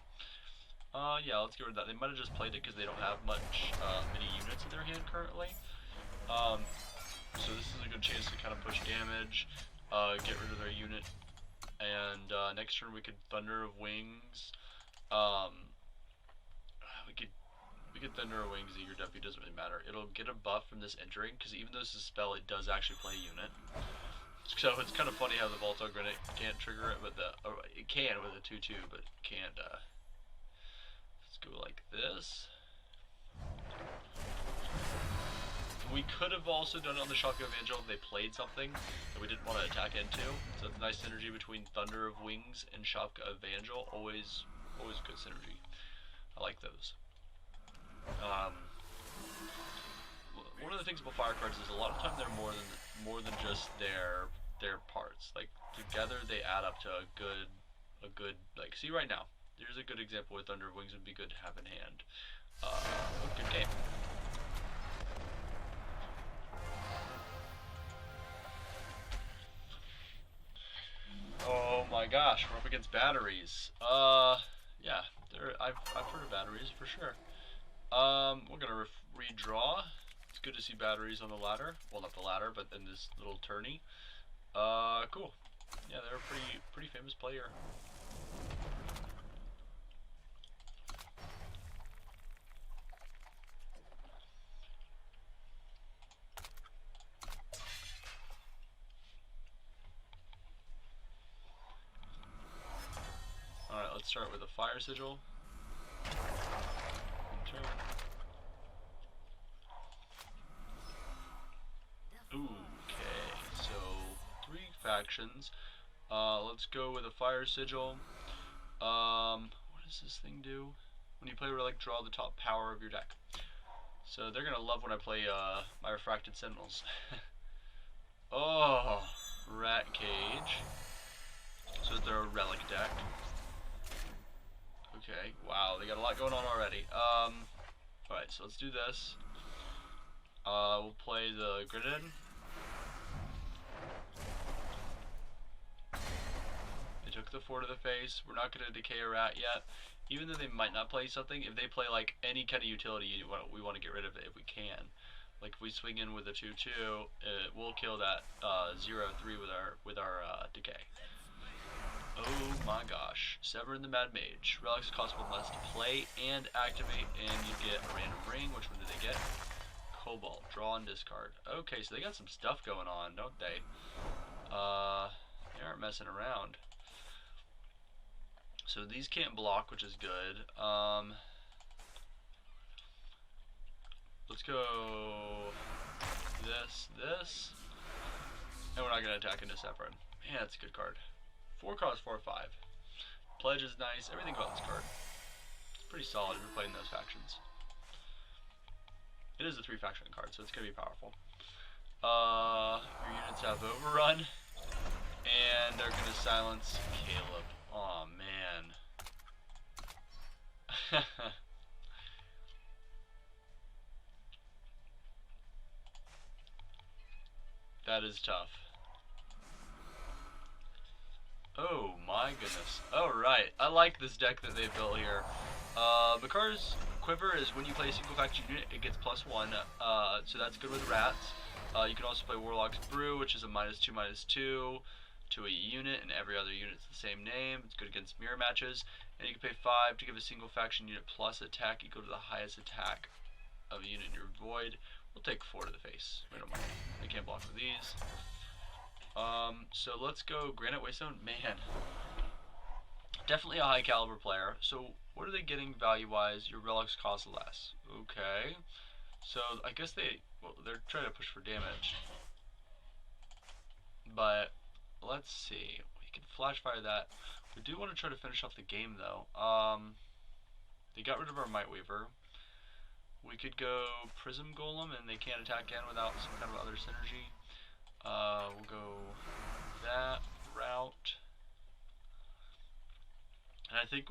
Yeah, let's get rid of that. They might have just played it because they don't have many units in their hand currently. So this is a good chance to kind of push damage, get rid of their unit, and next turn we could Thunder of Wings. We could Thunder of Wings, Eager Deputy, doesn't really matter. It'll get a buff from this entering, because even though this is a spell, it does actually play a unit. So it's kind of funny how the Volatile Grenadine can't trigger it, but it can with a 2/2, but can't. Let's go like this. We could have also done it on the Shopka Evangel if they played something that we didn't want to attack into. So it's a nice synergy between Thunder of Wings and Shopka Evangel. Always good synergy. I like those. One of the things about fire cards is a lot of time they're more than just their parts. Like together they add up to a good like. See right now, here's a good example where Thunder of Wings would be good to have in hand. Good game. Oh my gosh, we're up against batteries. Yeah, I've heard of batteries for sure. We're gonna redraw. It's good to see batteries on the ladder. Well, not the ladder, but in this little tourney. Cool. Yeah, they're a pretty famous player. Alright, let's start with a Fire Sigil. Turn. Okay, so 3 factions. Let's go with a Fire Sigil. What does this thing do? When you play Relic, draw the top power of your deck. So they're gonna love when I play my Refracted Sentinels. Oh, Rat Cage. So they're a Relic deck. Okay, wow, they got a lot going on already. Alright, so let's do this. We'll play the Grenadine. They took the 4 to the face. We're not going to decay a rat yet. Even though they might not play something, if they play like any kind of utility, we want to get rid of it if we can. Like if we swing in with a 2/2, we'll kill that 0/3 with our decay. Oh my gosh. Sever in the Mad Mage. Relics cost 1 less to play and activate, and you get a random ring. Which one do they get? Cobalt. Draw and discard. Okay, so they got some stuff going on, don't they? They aren't messing around. So these can't block, which is good. Let's go this. And we're not going to attack into Severin. Man, that's a good card. 4 cost 4/5. Pledge is nice. Everything about this card. It's pretty solid if you're playing those factions. It is a 3 faction card, so it's going to be powerful. Your units have overrun, and they're gonna silence Caleb. Aw, man. That is tough. Oh my goodness. Alright, I like this deck that they built here. Bakar's Quiver is when you play a single faction unit, it gets +1, so that's good with rats. You can also play Warlock's Brew, which is a -2/-2 to a unit, and every other unit's the same name. It's good against mirror matches. And you can pay 5 to give a single faction unit plus attack equal to the highest attack of a unit in your void. We'll take 4 to the face. We don't mind. They can't block with these. So let's go Granite Waystone. Man, definitely a high caliber player. So what are they getting value-wise? Your relics cost less. Okay. So I guess they're trying to push for damage. But let's see. We can flash fire that. We do want to try to finish off the game though. They got rid of our Might Weaver. We could go Prism Golem and they can't attack again without some kind of other synergy. We'll go that route. And I think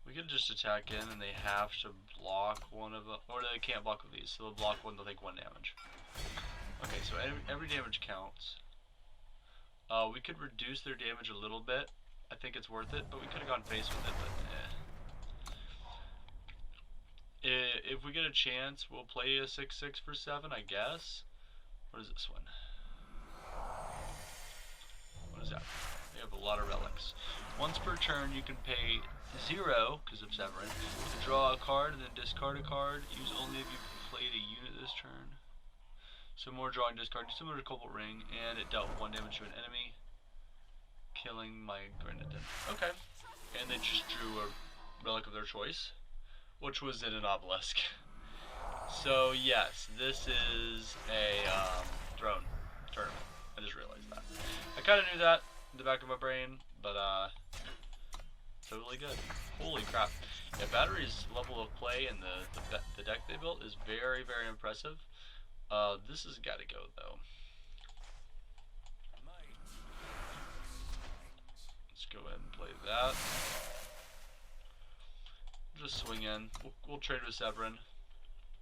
we could just attack in and they have to block one of them, or they can't block with these, so they'll block one, they'll take 1 damage. Okay, so every damage counts. We could reduce their damage a little bit. I think it's worth it, but we could have gone face with it, but if we get a chance, we'll play a 6/6 for 7, I guess. What is this one? What is that? They have a lot of relics. Once per turn, you can pay 0, because of Severin, to draw a card and then discard a card. Use only if you played a unit this turn. So more drawing discard, similar to Cobalt Ring, and it dealt 1 damage to an enemy, killing my Grenadine. Okay. And they just drew a relic of their choice, which was in an obelisk. So yes, this is a throne tournament. I just realized that. I kind of knew that in the back of my brain, but totally good. Holy crap! Yeah, Battery's level of play and the deck they built is very, very impressive. This has got to go though. Let's go ahead and play that. Just swing in. We'll trade with Severin.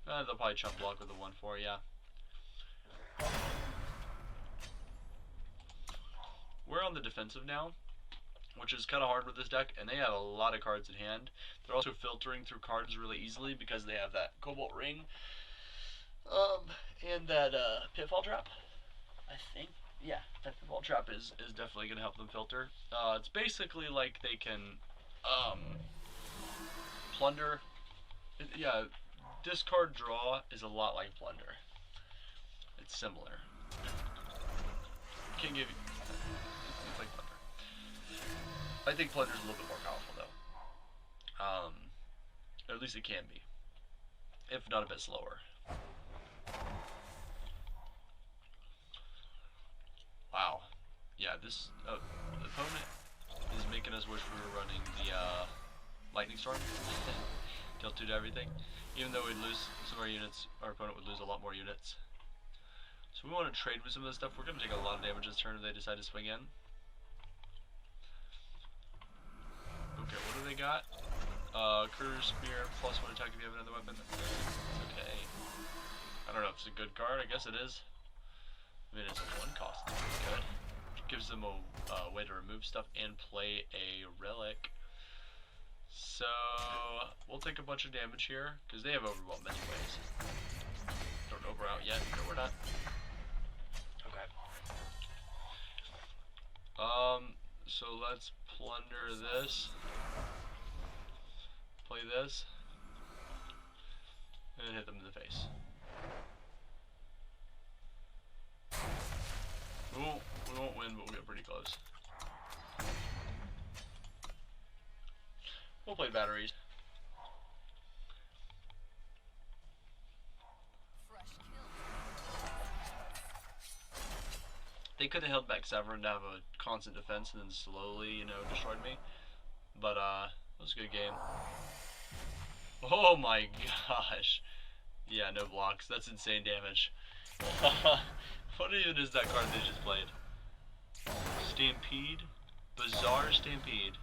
They'll probably chump block with the 1/4, yeah. We're on the defensive now, which is kind of hard with this deck, and they have a lot of cards in hand. They're also filtering through cards really easily because they have that Cobalt Ring, and that Pitfall Trap, I think. Yeah, that Pitfall Trap is definitely going to help them filter. It's basically like they can plunder. Yeah, discard draw is a lot like plunder. It's similar. Can't give you. It's like plunder. I think plunder's a little bit more powerful though. Or at least it can be, if not a bit slower. Wow. Yeah, this opponent is making us wish we were running the Lightning Storm. Deal 2 to everything. Even though we'd lose some of our units, our opponent would lose a lot more units. So we want to trade with some of this stuff. We're going to take a lot of damage this turn if they decide to swing in. Okay, what do they got? Curse Spear, +1 attack if you have another weapon. Okay. I don't know if it's a good card. I guess it is. I mean, it's a 1 cost. It's pretty good. It gives them a way to remove stuff and play a relic. So we'll take a bunch of damage here because they have Overwhelm anyways. Don't over out yet. No, we're not. Okay. So let's plunder this. Play this. And hit them in the face. We won't win, but we'll get pretty close. We'll play batteries. They could have held back Severin to have a constant defense and then slowly, you know, destroyed me. But, it was a good game. Oh my gosh. Yeah, no blocks. That's insane damage. What even is that card they just played? Stampede? Bizarre Stampede.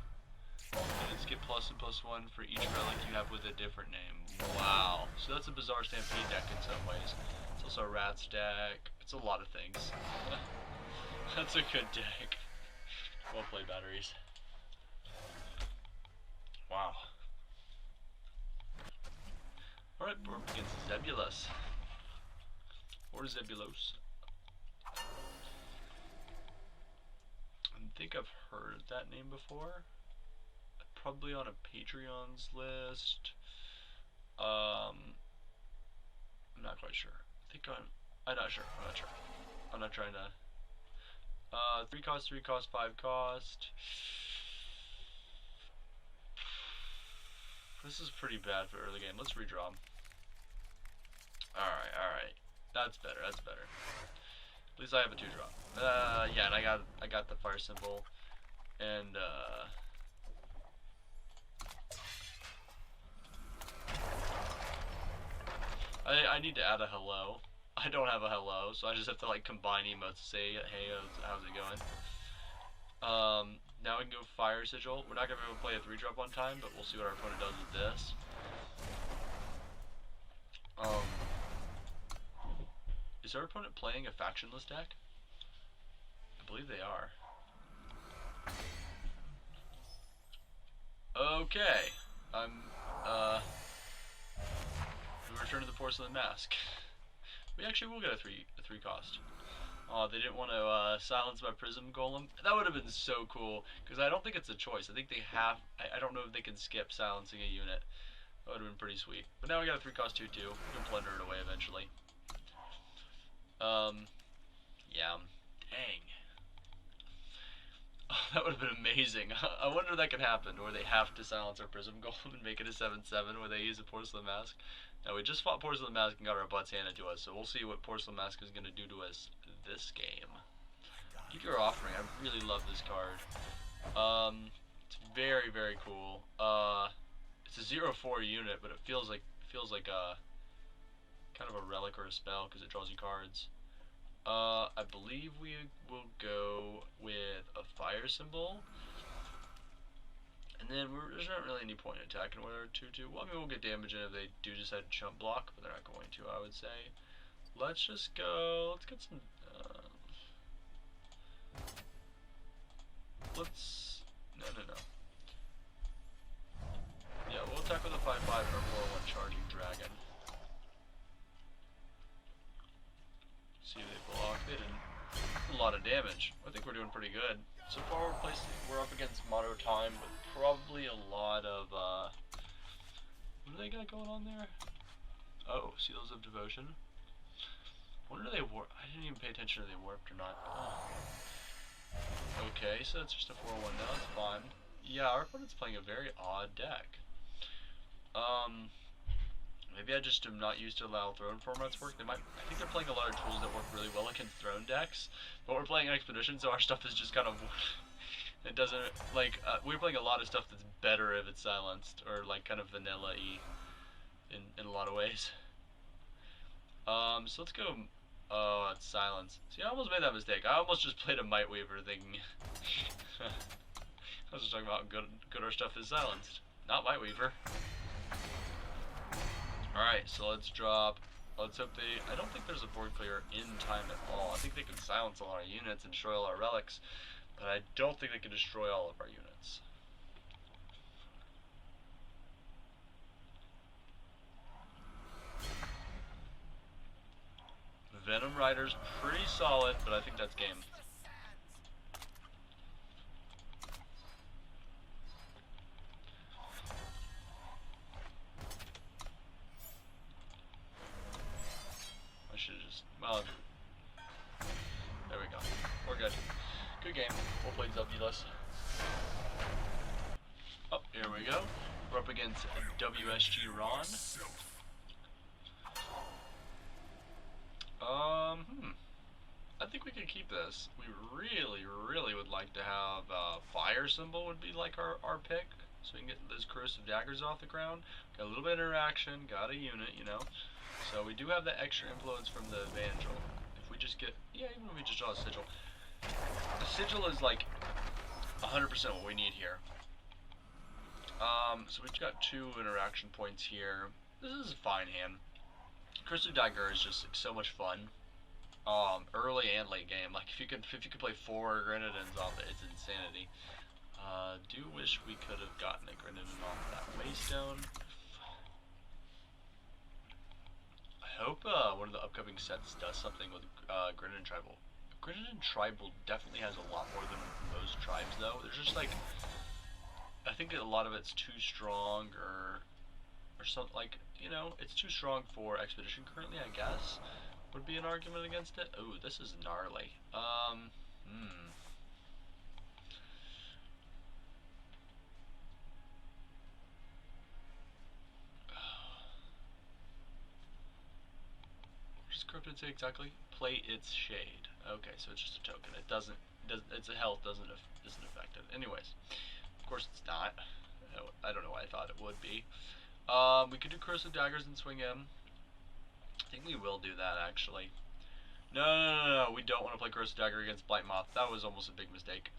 And skip plus and plus one for each relic you have with a different name. Wow. So that's a Bizarre Stampede deck in some ways. It's also a Rats deck. It's a lot of things. That's a good deck. Well played, batteries. Wow. Alright, we're up against Zebulus. Or Zebulos. I think I've heard that name before. Probably on a Patreon's list. I'm not quite sure. I'm not sure. I'm not trying to. 3 cost, 3 cost, 5 cost. This is pretty bad for early game. Let's redraw. Alright. That's better. At least I have a 2-drop. Yeah, and I got the fire symbol. And I need to add a hello. I don't have a hello, so I just have to like combine emotes to say, hey, how's it going? Now we can go Fire Sigil. We're not going to be able to play a 3-drop on time, but we'll see what our opponent does with this. Is our opponent playing a factionless deck? I believe they are. Okay. We return to the Porcelain Mask. We actually will get a 3 cost. Oh, they didn't want to silence my Prism Golem. That would have been so cool, because I don't think it's a choice. I think they have. I don't know if they can skip silencing a unit. That would have been pretty sweet. But now we got a 3 cost 2/2. We can plunder it away eventually. Yeah. Dang. Oh, that would have been amazing. I wonder if that can happen, or they have to silence our Prism Golem and make it a 7/7, where they use a Porcelain Mask. Now, we just fought Porcelain Mask and got our butts handed to us, so we'll see what Porcelain Mask is going to do to us this game. Keep Your Offering. I really love this card. It's very, very cool. It's a 0/4 unit, but it feels like a kind of a relic or a spell because it draws you cards. I believe we will go with a fire symbol. And then there's not really any point in attacking with our 2/2. Well, I mean, we'll get damage in if they do decide to chump block, but they're not going to, I would say. Let's just go. Let's get some. No. Yeah, we'll attack with a 5/5 and our 4/1 charging dragon. See if they block. They didn't. A lot of damage. I think we're doing pretty good. So far, we're up against Mono Time with probably a lot of. What do they got going on there? Oh, Seals of Devotion. What do they warp? I didn't even pay attention if they warped or not. Oh. Okay, so it's just a 4/1 now. It's fine. Yeah, our opponent's playing a very odd deck. Maybe I just am not used to how throne formats work. I think they're playing a lot of tools that work really well against throne decks, but we're playing Expedition, so our stuff is just kind of. It doesn't like we're playing a lot of stuff that's better if it's silenced, or like kind of vanilla-y in a lot of ways. So let's go. Oh, it's silence. See, I almost made that mistake. I almost just played a Might Weaver thinking. I was just talking about how good our stuff is silenced, not Might Weaver. Alright, so let's drop. Let's hope they. I don't think there's a board clear in time at all. I think they can silence all our units and destroy all our relics, but I don't think they can destroy all of our units. Venom Rider's pretty solid, but I think that's game. I should have just. Well, there we go. We're good. Good game. We'll play Zebulus. Oh, here we go. We're up against WSG Ron. I think we can keep this. We really would like to have Fire Symbol would be like our pick. so we can get those corrosive daggers off the ground. Got a little bit of interaction, got a unit, you know. So we do have that extra influence from the Evangel. If we just get, yeah, even if we just draw a Sigil. The Sigil is like 100% what we need here. So we've got 2 interaction points here. This is a fine hand. Corrosive Dagger is just like, so much fun. Early and late game. Like if you could play 4 Grenadines off it, it's insanity. Do wish we could have gotten a Grenadine off that Waystone. I hope one of the upcoming sets does something with Grenadine Tribal. Grenadine Tribal definitely has a lot more than most tribes though. There's just like, I think a lot of it's too strong or something, like, you know, it's too strong for Expedition currently, I guess. Would be an argument against it. Ooh, this is gnarly. What does Cryptid say exactly? Play its shade. Okay, so it's just a token. It doesn't it's a health isn't affect it. Anyways, of course it's not. I don't know why I thought it would be. We could do Corrosive Daggers and swing in. I think we will do that actually. No, we don't want to play Corrosive Dagger against Blight Moth. That was almost a big mistake.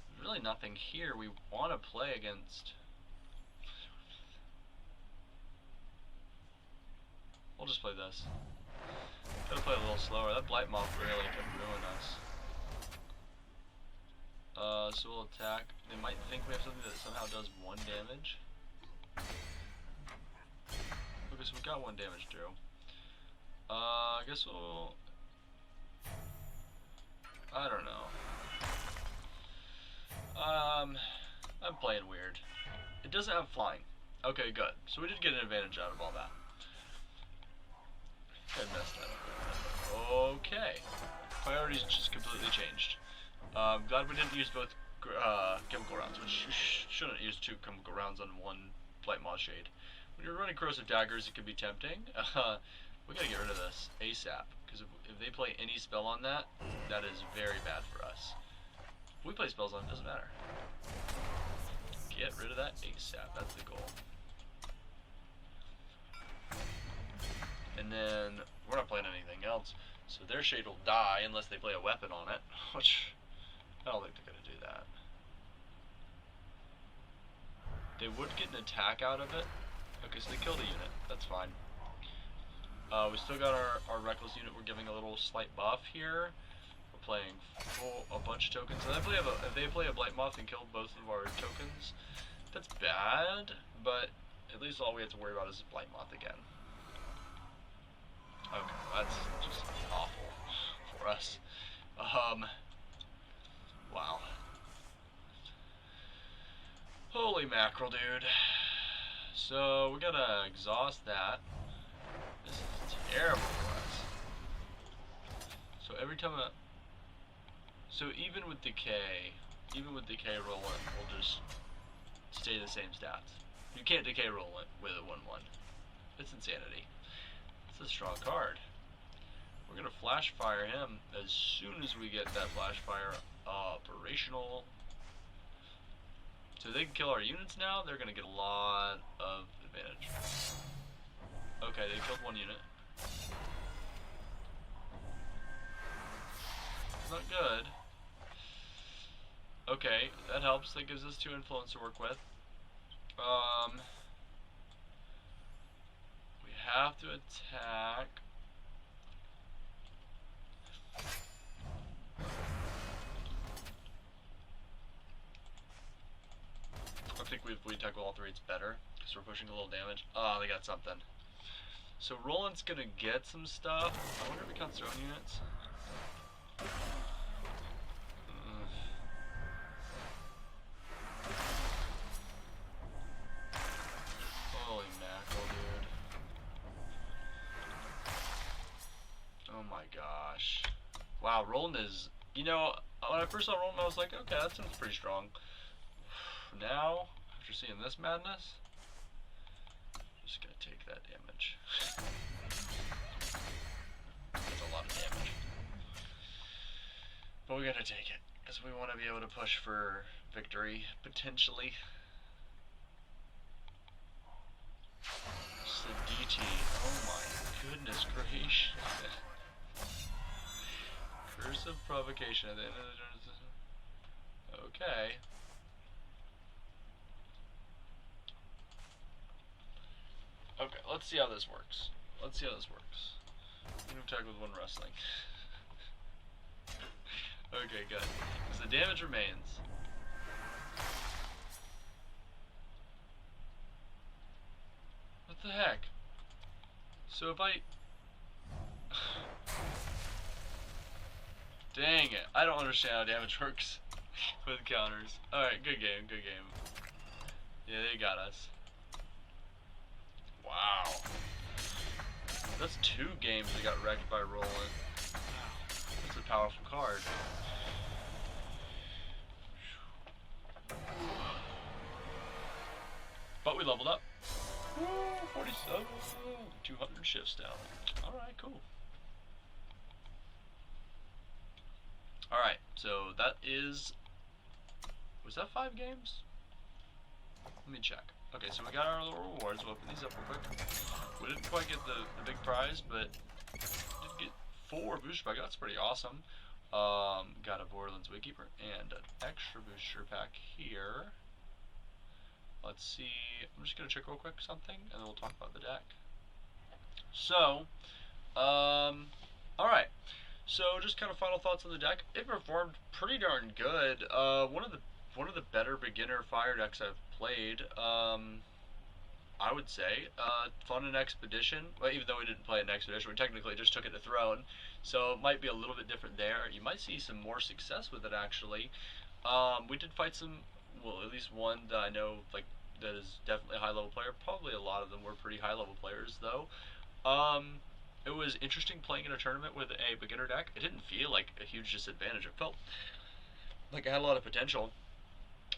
There's really nothing here we want to play against. We'll just play this. Gotta play a little slower. That Blight Moth really could ruin us. So we'll attack. They might think we have something that somehow does 1 damage. Okay, so we got 1 damage through. I guess we'll... I don't know. I'm playing weird. It doesn't have flying. Okay, good. So we did get an advantage out of all that. I messed that up. Okay. Priorities just completely changed. Glad we didn't use both chemical rounds, which you shouldn't use 2 chemical rounds on 1 Blight Moth Shade. When you're running Corrosive Daggers, it can be tempting. We gotta get rid of this ASAP, because if they play any spell on that, that is very bad for us. If we play spells on it, doesn't matter. Get rid of that ASAP, that's the goal. And then, we're not playing anything else, so their Shade will die unless they play a weapon on it, which, I don't think they're gonna do that. They would get an attack out of it. Okay, so they killed a unit, that's fine. We still got our Reckless unit. We're giving a little slight buff here. We're playing a bunch of tokens. So if they play a Blight Moth and kill both of our tokens, that's bad, but at least all we have to worry about is Blight Moth again. Okay, that's just awful for us. Wow. Holy mackerel, dude. So we gotta exhaust that. This is terrible for us. So every time so even with decay rolling, we'll just stay the same stats. You can't decay roll it with a 1/1. It's insanity. It's a strong card. We're gonna flash fire him as soon as we get that flash fire operational. So they can kill our units now. They're gonna get a lot of advantage. Okay, they killed 1 unit. Not good. Okay, that helps. That gives us 2 influence to work with. We have to attack. I think if we tackle all 3, it's better, because we're pushing a little damage. Oh, they got something. So Roland's gonna get some stuff. I wonder if he counts their own units. Holy mackerel, dude. Oh my gosh. Wow, Roland is... You know, when I first saw Roland, I was like, okay, that sounds pretty strong. Now, after seeing this madness, just gonna take that damage. That's a lot of damage. But we gotta take it, because we want to be able to push for victory, potentially. provocation. Curse of provocation at the end of the turn. Okay. Okay, let's see how this works. Let's see how this works. Kingdom attack with 1 wrestling. Okay, good. Because the damage remains. What the heck? So if I... Dang it. I don't understand how damage works with counters. Alright, good game, good game. Yeah, they got us. Wow. That's 2 games that got wrecked by rolling. That's a powerful card. But we leveled up. Woo, 47. 200 shifts down. Alright, cool. Alright, so that is... Was that 5 games? Let me check. Okay, so we got our little rewards. We'll open these up real quick. We didn't quite get the big prize, but did get 4 booster packs. That's pretty awesome. Got a Borderlands Waykeeper and an extra booster pack here. Let's see. I'm just gonna check real quick something, and then we'll talk about the deck. So, alright. So just kind of final thoughts on the deck. It performed pretty darn good. One of the better beginner fire decks I've played. I would say fun in Expedition. Well, even though we didn't play an Expedition, we technically just took it to Throne, so it might be a little bit different there. You might see some more success with it actually. We did fight some, well, at least one that I know like that is definitely a high level player. Probably a lot of them were pretty high level players though. It was interesting playing in a tournament with a beginner deck. It didn't feel like a huge disadvantage. It felt like it had a lot of potential.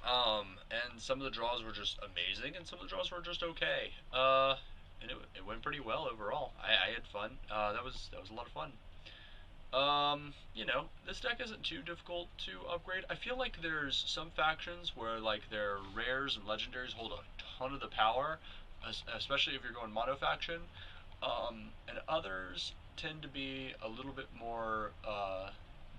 And some of the draws were just amazing, and some of the draws were just okay. And it went pretty well overall. I had fun. That was a lot of fun. You know, this deck isn't too difficult to upgrade. I feel like there's some factions where like their rares and legendaries hold a ton of the power, especially if you're going mono faction. And others tend to be a little bit more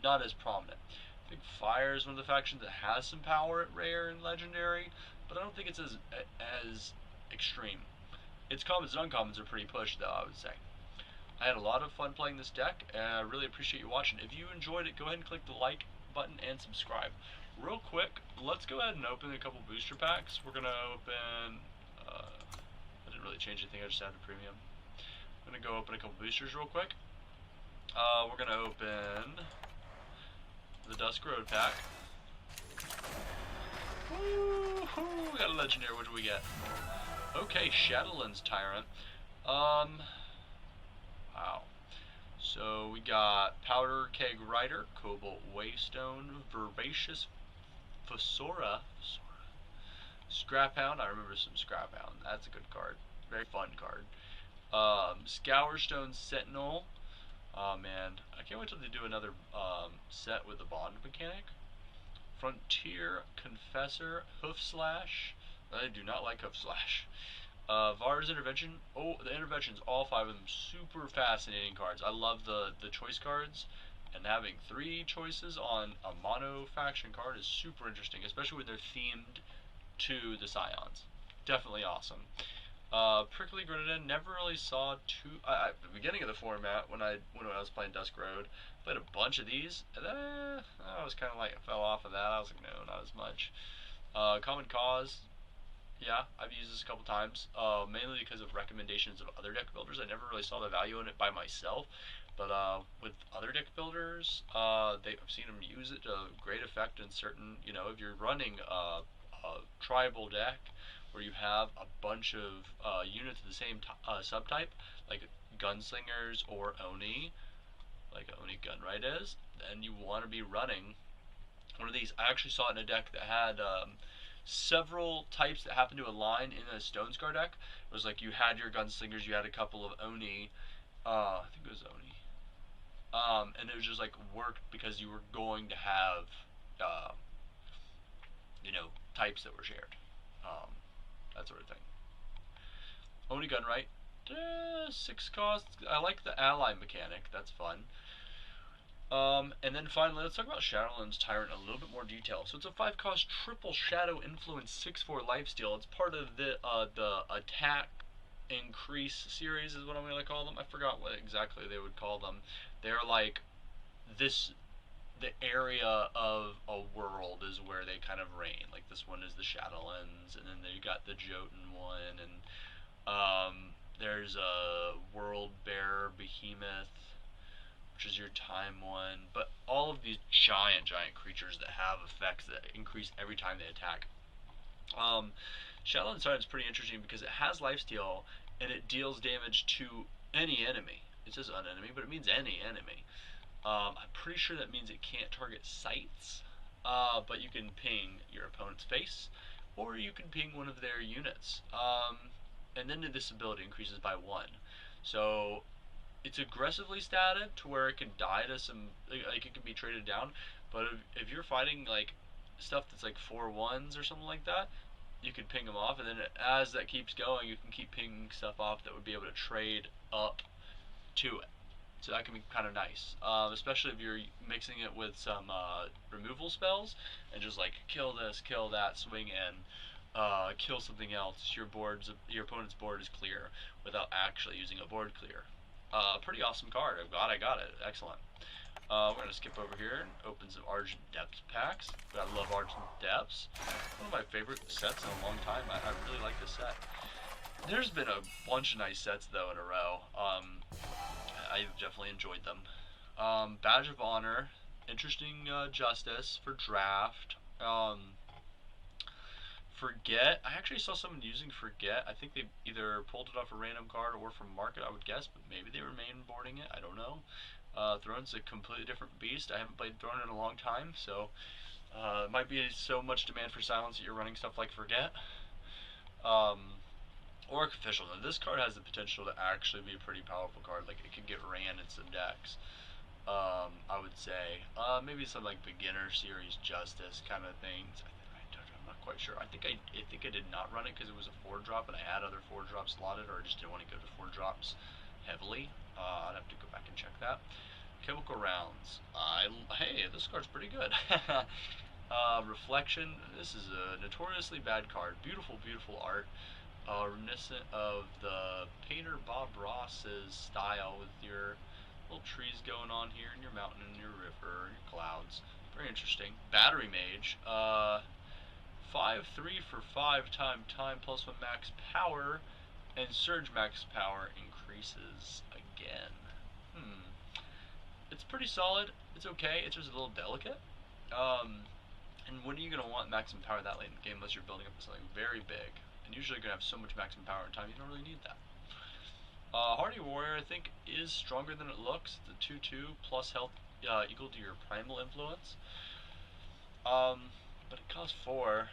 not as prominent. I think Fire is one of the factions that has some power at rare and legendary, but I don't think it's as extreme. Its commons and uncommons are pretty pushed though, I would say. I had a lot of fun playing this deck, and I really appreciate you watching. If you enjoyed it, go ahead and click the like button and subscribe. Real quick, let's go ahead and open a couple booster packs. We're going to open... I didn't really change anything, I just added premium. I'm going to go open a couple boosters real quick. We're going to open the Dusk Road pack. Woo-hoo! We got a legendary. What do we get? Okay, Shadowlands Tyrant. Wow. So we got Powder Keg Rider, Cobalt Waystone, Verbaceous Fossora, Scraphound. I remember some Scraphound. That's a good card. Very fun card. Scourstone Sentinel. Oh man, I can't wait till they do another set with the bond mechanic. Frontier Confessor, Hoof Slash. I do not like Hoof Slash. Var's Intervention. Oh, the interventions, all 5 of them, super fascinating cards. I love the choice cards, and having 3 choices on a mono faction card is super interesting, especially when they're themed to the Scions. Definitely awesome. Prickly Grenadine, never really saw too... at the beginning of the format, when I was playing Dusk Road, played a bunch of these, and then I was kind of like, I fell off of that. I was like, no, not as much. Common Cause, yeah, I've used this a couple times, mainly because of recommendations of other deck builders. I never really saw the value in it by myself, but with other deck builders, I've seen them use it to great effect in certain, you know, if you're running a tribal deck, where you have a bunch of units of the same subtype, like Gunslingers or Oni, like Oni Gunrite is, then you want to be running one of these. I actually saw it in a deck that had several types that happened to align in a Stone Scar deck. It was like you had your Gunslingers, you had a couple of Oni, I think it was Oni, and it was just like worked because you were going to have, you know, types that were shared. That sort of thing. Oni Gunrite, 6 cost. I like the ally mechanic. That's fun. And then finally, let's talk about Shadowlands Tyrant in a little bit more detail. So it's a 5 cost triple Shadow Influence 6/4 lifesteal. It's part of the attack increase series is what I'm gonna call them. I forgot what exactly they would call them. They're like the area of a world is where they kind of reign. Like this one is the Shadowlands, and then you got the Jotun one, and there's a World Bearer Behemoth, which is your time one. But all of these giant creatures that have effects that increase every time they attack. Shadowlands Tyrant is pretty interesting because it has lifesteal and it deals damage to any enemy. It says an enemy, but it means any enemy. I'm pretty sure that means it can't target sites, but you can ping your opponent's face, or you can ping one of their units. And then this ability increases by 1. So it's aggressively statted to where it can die to some, like it can be traded down. But if you're fighting like stuff that's like 4/1s or something like that, you can ping them off, and then as that keeps going, you can keep pinging stuff off that would be able to trade up to it. So that can be kind of nice, especially if you're mixing it with some removal spells and just like kill this, kill that, swing in, kill something else. Your opponent's board is clear without actually using a board clear. Pretty awesome card. I'm glad I got it. Excellent. We're gonna skip over here and open some Argent Depths packs. I love Argent Depths. One of my favorite sets in a long time. I really like this set. There's been a bunch of nice sets though in a row. I've definitely enjoyed them. Badge of Honor, interesting justice for draft. Forget. I actually saw someone using Forget. I think they either pulled it off a random card or from market, I would guess, but maybe they were main boarding it. I don't know. Throne's a completely different beast. I haven't played Throne in a long time, so it might be so much demand for silence that you're running stuff like Forget. Orc Official. Now, this card has the potential to actually be a pretty powerful card. Like, it could get ran in some decks. I would say. Maybe some, like, beginner series Justice kind of things. I'm not quite sure. I think I did not run it because it was a 4-drop, and I had other 4-drops slotted, or I just didn't want to go to 4-drops heavily. I'd have to go back and check that. Chemical Rounds. Hey, this card's pretty good. Reflection. This is a notoriously bad card. Beautiful, beautiful art. Reminiscent of the painter Bob Ross's style with your little trees going on here and your mountain and your river and your clouds. Very interesting. Battery Mage. 5/3 for 5 time plus 1 max power, and Surge max power increases again. It's pretty solid. It's okay. It's just a little delicate. And when are you going to want maximum power that late in the game unless you're building up to something very big? And usually you're going to have so much maximum power in time, you don't really need that. Hearty Warrior, I think, is stronger than it looks. The 2/2 plus health equal to your primal influence. But it costs 4.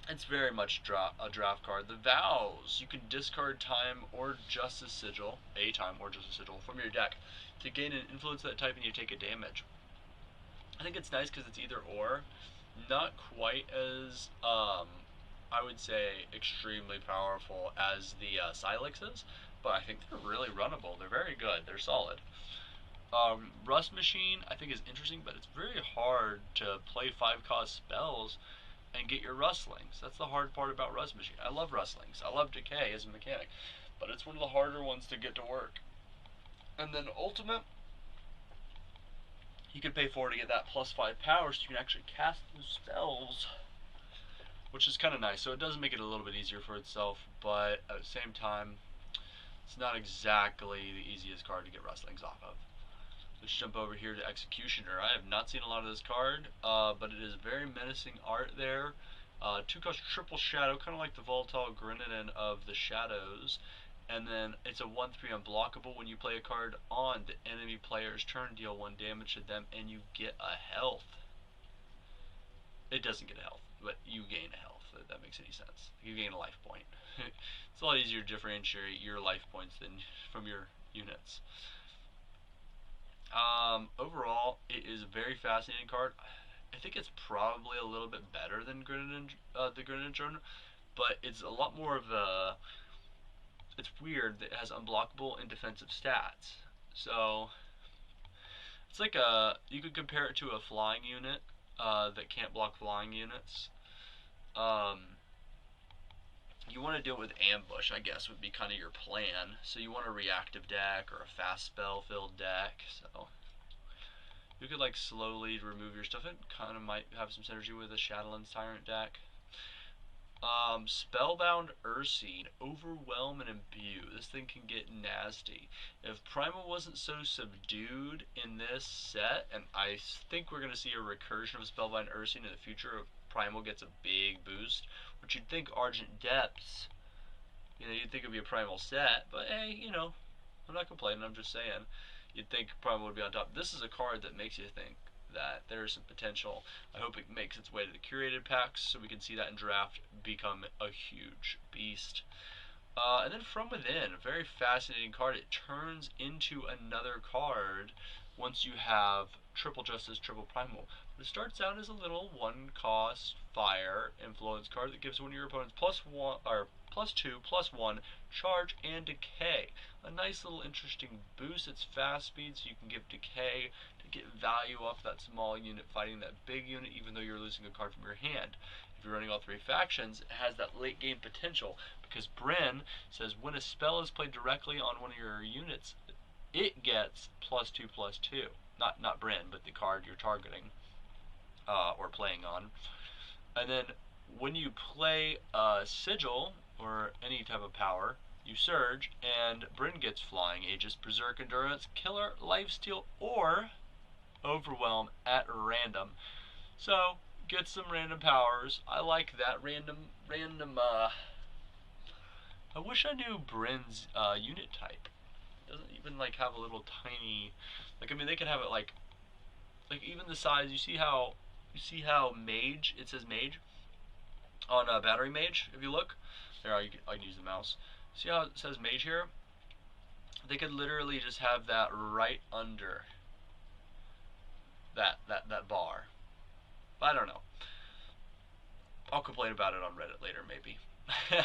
It's very much a draft card. The Vows, you can discard Time or Justice Sigil, a Time or Justice Sigil, from your deck to gain an influence of that type and you take a damage. I think it's nice because it's either or. Not quite as, I would say, extremely powerful as the Silexes, but I think they're really runnable. They're very good. They're solid. Rust Machine, I think, is interesting, but it's very hard to play 5-cost spells and get your Rustlings. That's the hard part about Rust Machine. I love Rustlings. I love Decay as a mechanic, but it's one of the harder ones to get to work. And then Ultimate, you can pay 4 to get that plus 5 power, so you can actually cast those spells, which is kind of nice. So it does make it a little bit easier for itself, but at the same time, it's not exactly the easiest card to get Rustlings off of. Let's jump over here to Executioner. I have not seen a lot of this card, but it is very menacing art there. 2-cost triple shadow, kind of like the Volatile Grenadine of the Shadows. And then it's a 1/3 unblockable. When you play a card on the enemy player's turn, deal 1 damage to them, and you get a health. It doesn't get a health, but you gain a health, if that makes any sense. You gain a life point. It's a lot easier to differentiate your life points than from your units. Overall, it is a very fascinating card. I think it's probably a little bit better than the Grenadine Drone, but it's a lot more of a it's weird that it has unblockable and defensive stats. So it's like you could compare it to a flying unit that can't block flying units. You want to do it with ambush, I guess, would be kind of your plan. So you want a reactive deck or a fast spell filled deck. So you could like slowly remove your stuff. It kind of might have some synergy with a Shadowlands Tyrant deck. Spellbound Ursine, Overwhelm and Imbue. This thing can get nasty. If Primal wasn't so subdued in this set, and I think we're going to see a recursion of Spellbound Ursine in the future if Primal gets a big boost, which you'd think Argent Depths, you'd think it would be a Primal set, but hey, I'm not complaining, I'm just saying. You'd think Primal would be on top. This is a card that makes you think that there's some potential. I hope it makes its way to the curated packs so we can see that in draft become a huge beast. And then From Within, a very fascinating card. It turns into another card once you have triple justice, triple primal. But it starts out as a little 1-cost fire influence card that gives one of your opponents +2/+1 charge and decay. A nice little interesting boost. It's fast speed, so you can give decay to get value off that small unit fighting that big unit, even though you're losing a card from your hand. If you're running all 3 factions, it has that late game potential, because Bryn says when a spell is played directly on one of your units, it gets +2/+2. Not Bryn, but the card you're targeting or playing on. And then when you play Sigil or any type of power, you surge, and Bryn gets flying, Aegis, Berserk, Endurance, Killer, Lifesteal, or Overwhelm at random. So get some random powers. I like that random. I wish I knew Bryn's unit type. It doesn't even like have a little tiny. Like, I mean, they could have it like even the size. You see how Mage, it says Mage on Battery Mage. If you look there, I can use the mouse. See how it says Mage here? They could literally just have that right under that bar. But I don't know. I'll complain about it on Reddit later, maybe. I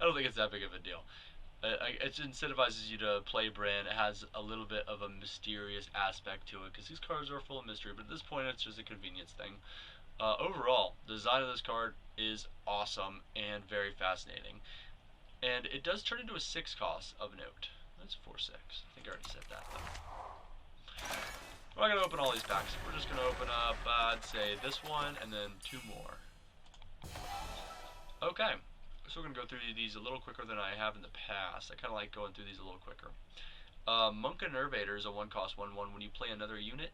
don't think it's that big of a deal. It incentivizes you to play Brand. It has a little bit of a mysterious aspect to it, because these cards are full of mystery, but at this point it's just a convenience thing. Overall, the design of this card is awesome and very fascinating. And it does turn into a 6 cost of note. That's 4/6. I think I already said that, though. We're not going to open all these packs. We're just going to open up, I'd say, this one and then 2 more. Okay, so we're going to go through these a little quicker than I have in the past. I kind of like going through these a little quicker. Monk Enervator is a 1-cost 1/1. When you play another unit,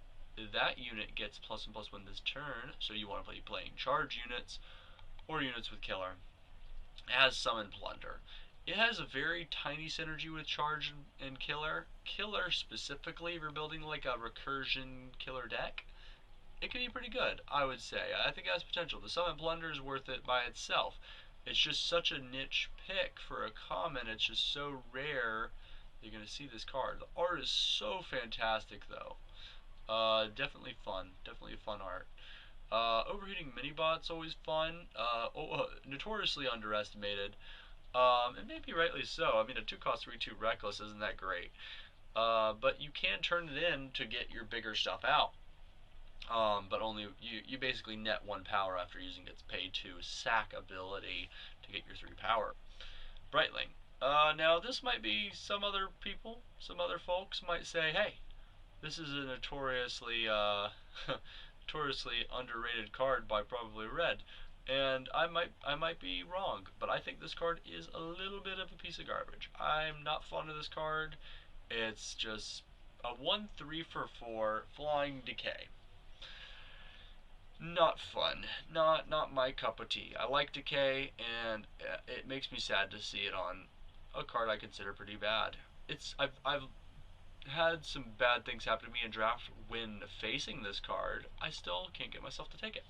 that unit gets +1/+1 this turn, so you want to be playing charge units or units with killer. It has Summon Plunder. It has a very tiny synergy with charge and killer. Killer specifically, if you're building like a recursion killer deck, it can be pretty good, I would say. I think it has potential. The Summon Plunder is worth it by itself. It's just such a niche pick for a common. It's just so rare you're going to see this card. The art is so fantastic, though. Definitely fun. Definitely fun art. Overheating Minibot's always fun. Notoriously underestimated. And maybe rightly so. I mean, a 2-cost 3/2 Reckless isn't that great. But you can turn it in to get your bigger stuff out. But only you basically net 1 power after using its pay 2 sack ability to get your 3 power. Brightling. Now this might be some other people, some other folks might say, hey, this is a notoriously notoriously underrated card by ProbablyRed, and I might be wrong, but I think this card is a little bit of a piece of garbage. I'm not fond of this card. It's just a 1/3 for 4 flying decay. Not fun. Not my cup of tea. I like decay, and it makes me sad to see it on a card I consider pretty bad. I've had some bad things happen to me in draft when facing this card. I still can't get myself to take it.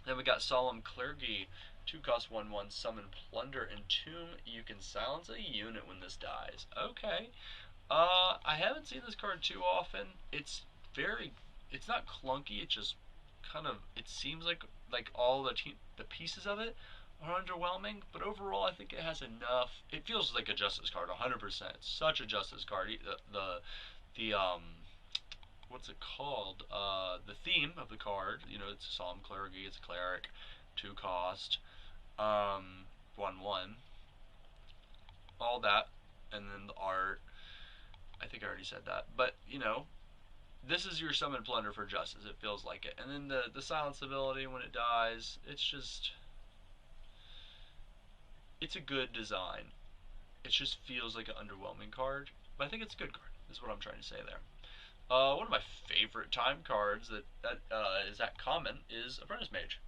Then we got Solemn Clergy, 2-cost 1/1, Summon Plunder, Entomb. You can silence a unit when this dies. Okay. I haven't seen this card too often. It's not clunky. It just kind of, it seems like all the pieces of it are underwhelming, but overall I think it has enough. It feels like a Justice card, 100%. It's such a Justice card. The what's it called? The theme of the card, you know, it's a Solemn Clergy, it's a cleric, 2 cost, 1/1, all that, and then the art. I think I already said that, but you know, this is your summon plunder for justice. It feels like it, and then the silence ability when it dies. It's a good design. It just feels like an underwhelming card, but I think it's a good card. Is what I'm trying to say there. One of my favorite time cards that is that common is Apprentice Mage.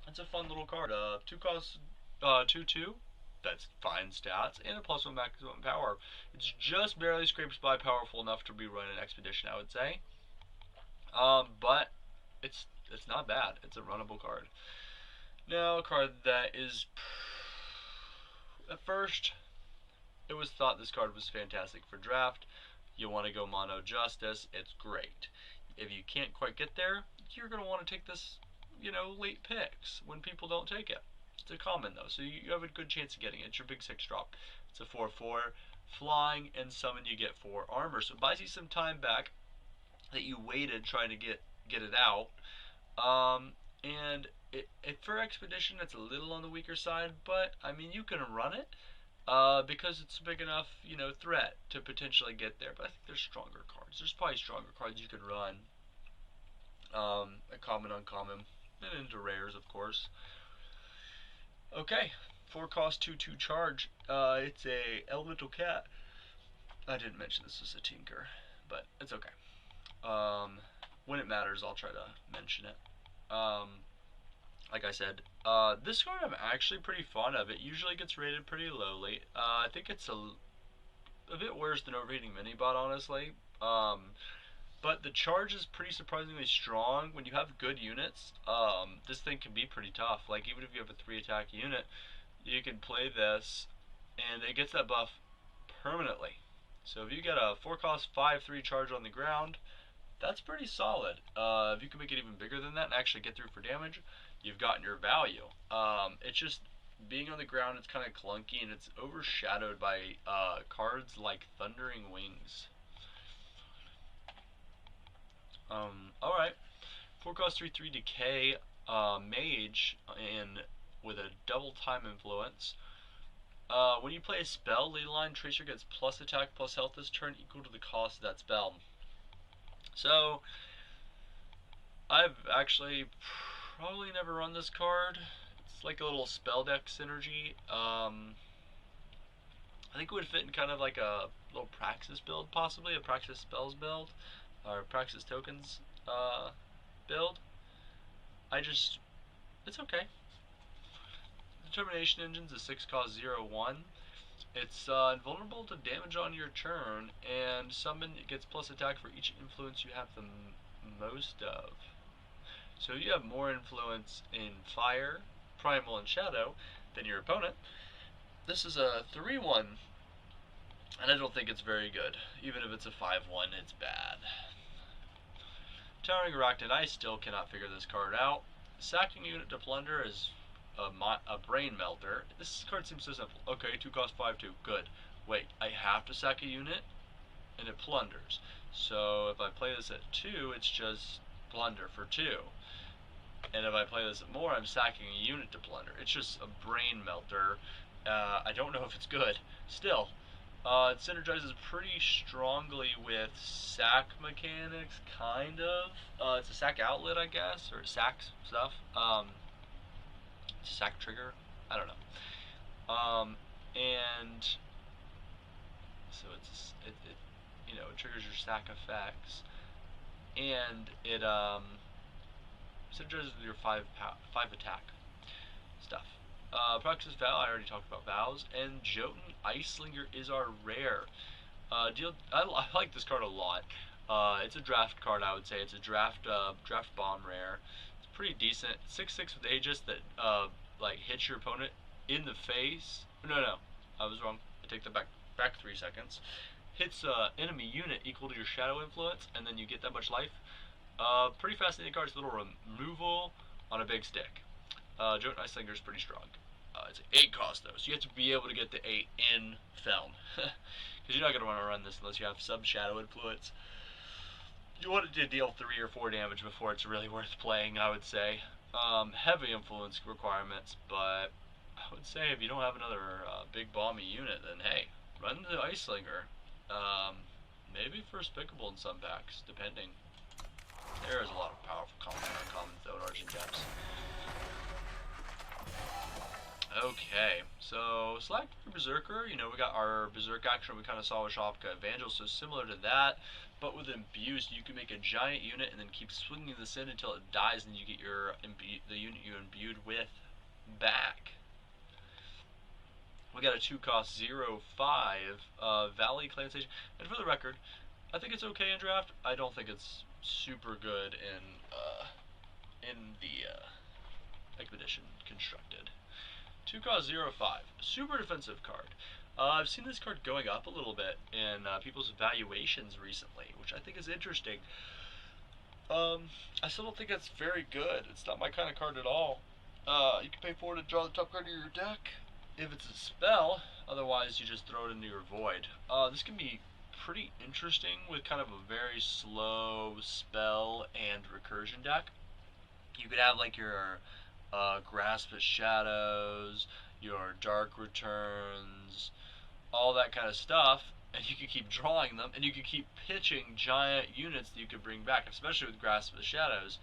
It's a fun little card. 2 costs, 2/2. That's fine stats and a +1 maximum power. It's just barely scrapes by powerful enough to be run an expedition, I would say. But it's not bad. It's a runnable card. Now, a card that is, at first, it was thought this card was fantastic for draft. You want to go mono justice, it's great. If you can't quite get there, you're going to want to take this, you know, late picks when people don't take it. It's a common though, so you have a good chance of getting it. It's your big 6 drop. It's a 4/4, flying and summon. You get 4 armor, so it buys you some time back that you waited trying to get it out. And for expedition, it's a little on the weaker side, but I mean you can run it. Because it's a big enough, you know, threat to potentially get there. But I think there's stronger cards. There's probably stronger cards you could run. A common, uncommon, and into rares, of course. Okay, 4 cost, 2/2 charge. It's a elemental cat. I didn't mention this was a tinker, but it's okay. When it matters, I'll try to mention it. Like I said, this card I'm actually pretty fond of. It usually gets rated pretty lowly. I think it's a bit worse than Overheating Minibot, honestly. But the charge is pretty surprisingly strong. When you have good units, this thing can be pretty tough. Like, even if you have a 3 attack unit, you can play this, and it gets that buff permanently. So if you get a 4 cost 5/3 charge on the ground, that's pretty solid. If you can make it even bigger than that and actually get through for damage, you've gotten your value. It's just being on the ground, it's kind of clunky, and it's overshadowed by cards like Thundering Wings. Alright. 4 cost 3/3 decay, mage, and with a double time influence. When you play a spell, Leyline Tracer gets plus attack plus health this turn equal to the cost of that spell. So, I've actually probably never run this card. It's like a little spell deck synergy. I think it would fit in kind of like a little Praxis build, possibly a Praxis spells build, or Praxis tokens build. It's okay. Determination Engine's a 6 cost 0/1. It's invulnerable to damage on your turn, and summon it gets plus attack for each influence you have the most of. So you have more influence in Fire, Primal, and Shadow than your opponent. This is a 3/1, and I don't think it's very good. Even if it's a 5/1, it's bad. Towering Arachnid, I still cannot figure this card out. Sacking a unit to plunder is a brain melter. This card seems so simple. Okay, 2 cost 5/2. Good. Wait, I have to sack a unit, and it plunders. So if I play this at 2, it's just plunder for 2. And if I play this at more, I'm sacking a unit to plunder. It's just a brain melter. I don't know if it's good. Still, it synergizes pretty strongly with sack mechanics, kind of. It's a sack outlet, I guess, or sack stuff. It's a sack trigger. I don't know. And so it you know, it triggers your sack effects, and it synergizes with your 5 attack stuff. Praxis Vow, I already talked about vows, and Jotun Icelinger is our rare. I like this card a lot. It's a draft card, I would say. It's a draft bomb rare. It's pretty decent. 6/6 with Aegis that like hits your opponent in the face. No, I was wrong. I take that back 3 seconds. Hits enemy unit equal to your shadow influence, and then you get that much life. Pretty fascinating card. It's a little removal on a big stick. Jote Icelinger is pretty strong. It's an 8 cost though, so you have to be able to get the 8 in Feln. Because you're not going to want to run this unless you have some Shadow Influence. You want it to deal 3 or 4 damage before it's really worth playing, I would say. Heavy influence requirements, but I would say if you don't have another big bomby unit, then hey, run the Icelinger. Maybe first pickable in some packs, depending. There is a lot of powerful commons though in Argent Gems. Okay, so select Berserker. You know, we got our Berserk action we kind of saw with Shopka Evangel, so similar to that, but with Imbue, you can make a giant unit and then keep swinging this in until it dies, and you get your the unit you imbued with back. We got a 2-cost 0/5 Valley Clan Station, and for the record, I think it's okay in draft. I don't think it's super good in the Expedition constructed. 2-cost 0/5, super defensive card. I've seen this card going up a little bit in people's evaluations recently, which I think is interesting. I still don't think it's very good. It's not my kind of card at all. You can pay 4 to draw the top card of your deck if it's a spell. Otherwise, you just throw it into your void. This can be pretty interesting with kind of a very slow spell and recursion deck. You could have like your Grasp at Shadows, your Dark Returns, all that kind of stuff, and you could keep drawing them, and you could keep pitching giant units that you could bring back, especially with Grasp at Shadows.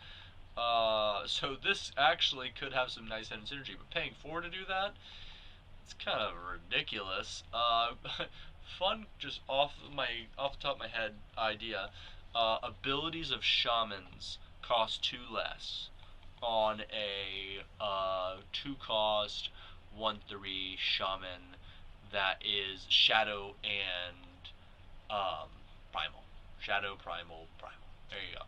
So this actually could have some nice hidden synergy, but paying 4 to do that, it's kind of ridiculous. Fun, just off the top of my head idea. Abilities of Shamans cost 2 less on a 2-cost 1/3 Shaman that is Shadow and Primal. Shadow, Primal. There you go.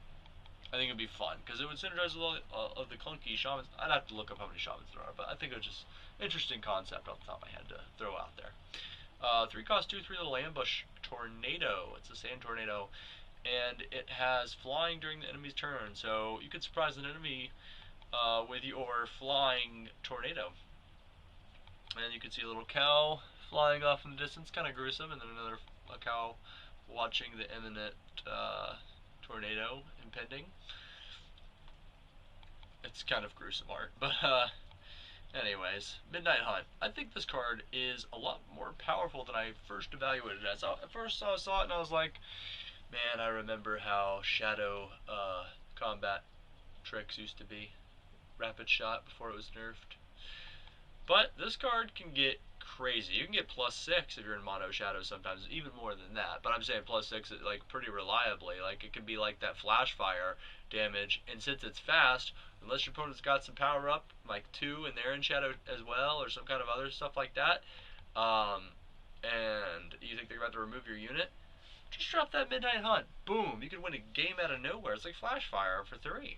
I think it'd be fun because it would synergize with all of the clunky Shamans. I'd have to look up how many Shamans there are, but I think it's just interesting concept off the top of my head to throw out there. 3-cost 2/3 Little Ambush Tornado. It's a Sand Tornado, and it has flying during the enemy's turn, so you could surprise an enemy with your flying tornado. And you can see a little cow flying off in the distance, kind of gruesome, and then another cow watching the imminent tornado impending. It's kind of gruesome art, but anyways, Midnight Hunt. I think this card is a lot more powerful than I first evaluated it as. At first I saw it and I was like, man, I remember how Shadow combat tricks used to be. Rapid Shot before it was nerfed. But this card can get crazy. You can get +6 if you're in Mono Shadow sometimes, even more than that. But I'm saying +6 like pretty reliably. Like it can be like that Flash Fire damage, and since it's fast, unless your opponent's got some power up, like 2 and they're in Shadow as well, or some kind of other stuff like that, and you think they're about to remove your unit, just drop that Midnight Hunt. Boom! You can win a game out of nowhere. It's like Flash Fire for 3.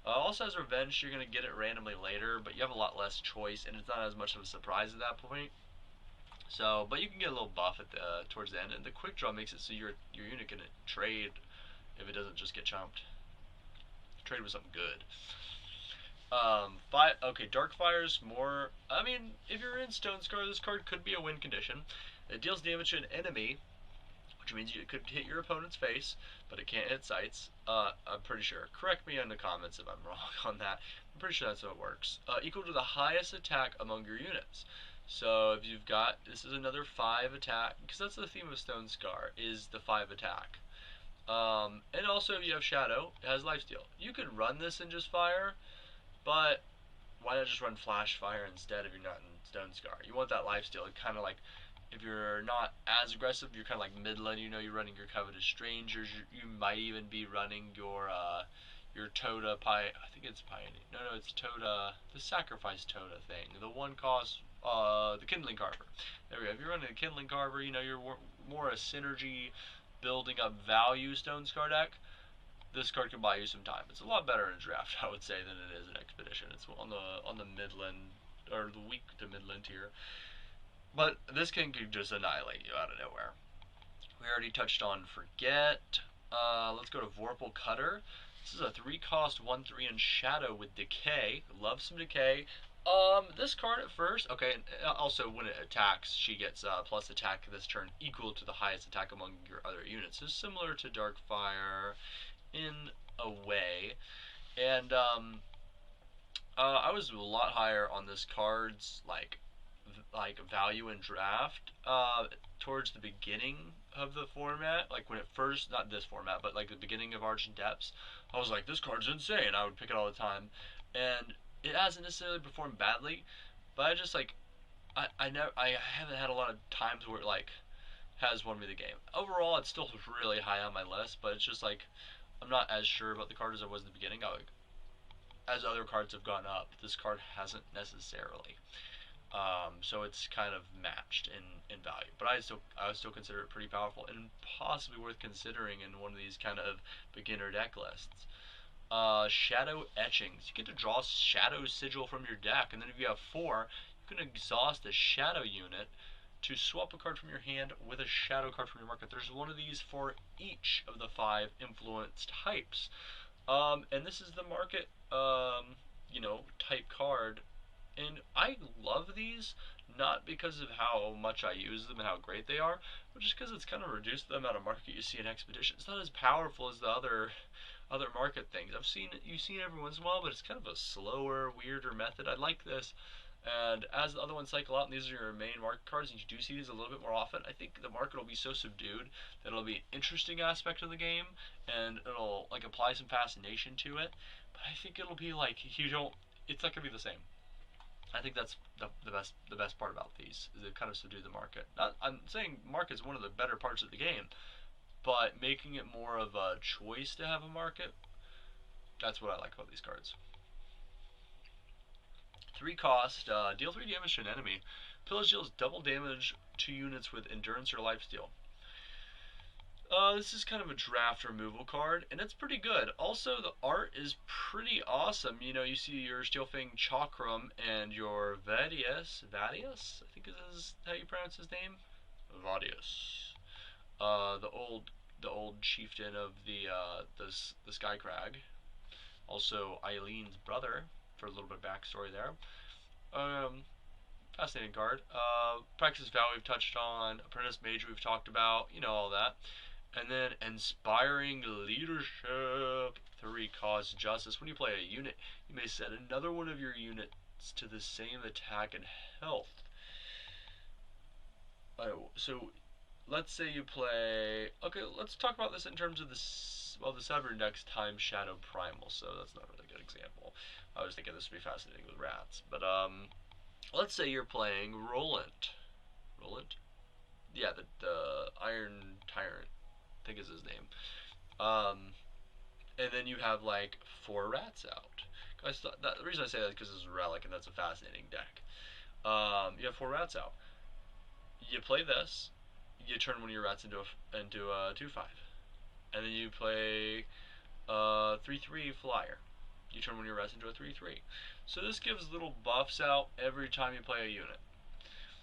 Also has Revenge, you're going to get it randomly later, but you have a lot less choice, and it's not as much of a surprise at that point. So, but you can get a little buff at the towards the end, and the Quick Draw makes it so your unit can trade if it doesn't just get chomped. Trade with something good. Okay, Dark Fire's more, I mean, if you're in Stone Scar, this card could be a win condition. It deals damage to an enemy, which means it could hit your opponent's face, but it can't hit sights. I'm pretty sure. Correct me in the comments if I'm wrong on that. I'm pretty sure that's how it works. Equal to the highest attack among your units. So if you've got, this is another 5 attack, because that's the theme of Stone Scar, is the 5 attack. And also if you have Shadow, it has lifesteal. You could run this in just fire, but why not just run Flash Fire instead if you're not in Stone Scar? You want that lifesteal. It kind of like, if you're not as aggressive, you're kind of like midland, you know, you're running your Covetous Strangers, you might even be running your Toda I think it's Pioneer, no, it's Toda, the Sacrifice Toda thing, the 1-cost, the Kindling Carver. There we go. If you're running a Kindling Carver, you know, you're more a synergy, building up value Stone Scar deck, this card can buy you some time. It's a lot better in a draft, I would say, than it is in Expedition. It's on the midland, or the weak to midland tier. But this can just annihilate you out of nowhere. We already touched on Forget. Let's go to Vorpal Cutter. This is a 3-cost 1/3 in Shadow with Decay. Love some Decay. This card at first, okay, and also when it attacks, she gets plus attack this turn equal to the highest attack among your other units. So similar to Darkfire in a way. And I was a lot higher on this card's like value in draft towards the beginning of the format, like when it first, not this format, but like the beginning of Argent Depths. I was like, this card's insane. I would pick it all the time, and it hasn't necessarily performed badly, but I just like I haven't had a lot of times where it like has won me the game. Overall, it's still really high on my list, but it's just like I'm not as sure about the card as I was in the beginning. As other cards have gone up, this card hasn't necessarily. So it's kind of matched in value, but I would still consider it pretty powerful and possibly worth considering in one of these kind of beginner deck lists. Shadow Etchings. You get to draw Shadow Sigil from your deck, and then if you have 4, you can exhaust a Shadow unit to swap a card from your hand with a Shadow card from your market. There's one of these for each of the 5 influence types. And this is the market, type card. And I love these, not because of how much I use them and how great they are, but just because it's kind of reduced the amount of market you see in Expedition. It's not as powerful as the other market things. You've seen it every once in a while, but it's kind of a slower, weirder method. I like this. And as the other ones cycle out, and these are your main market cards, and you do see these a little bit more often, I think the market will be so subdued that it'll be an interesting aspect of the game, and it'll like apply some fascination to it. But I think it'll be like you don't. It's not gonna be the same. I think that's the best part about these is they kind of subdue the market. Not, I'm saying market's one of the better parts of the game, but making it more of a choice to have a market, that's what I like about these cards. 3 cost, deal 3 damage to an enemy. Pillage deals double damage to units with endurance or lifesteal. This is kind of a draft removal card, and it's pretty good. Also, the art is pretty awesome. You know, you see your Steelfang Chakram and your Vadius. Vadius, I think is how you pronounce his name. Vadius. The old chieftain of the Sky Crag. Also, Eileen's brother, for a little bit of backstory there. Fascinating card. Practice Vow we've touched on. Apprentice Mage we've talked about. You know all that. And then Inspiring Leadership. 3 cost Justice. When you play a unit, you may set another one of your units to the same attack and health. So let's say you play. Okay, let's talk about this in terms of the Severn next time Shadow Primal. So that's not a really good example. I was thinking this would be fascinating with rats, but let's say you're playing Roland. Roland? Yeah, the Iron Tyrant, I think is his name. And then you have like 4 rats out. The reason I say that is because it's a relic and that's a fascinating deck. You have 4 rats out. You play this, you turn one of your rats into a 2/5, and then you play 3/3 flyer. You turn one of your rats into a 3/3. So this gives little buffs out every time you play a unit.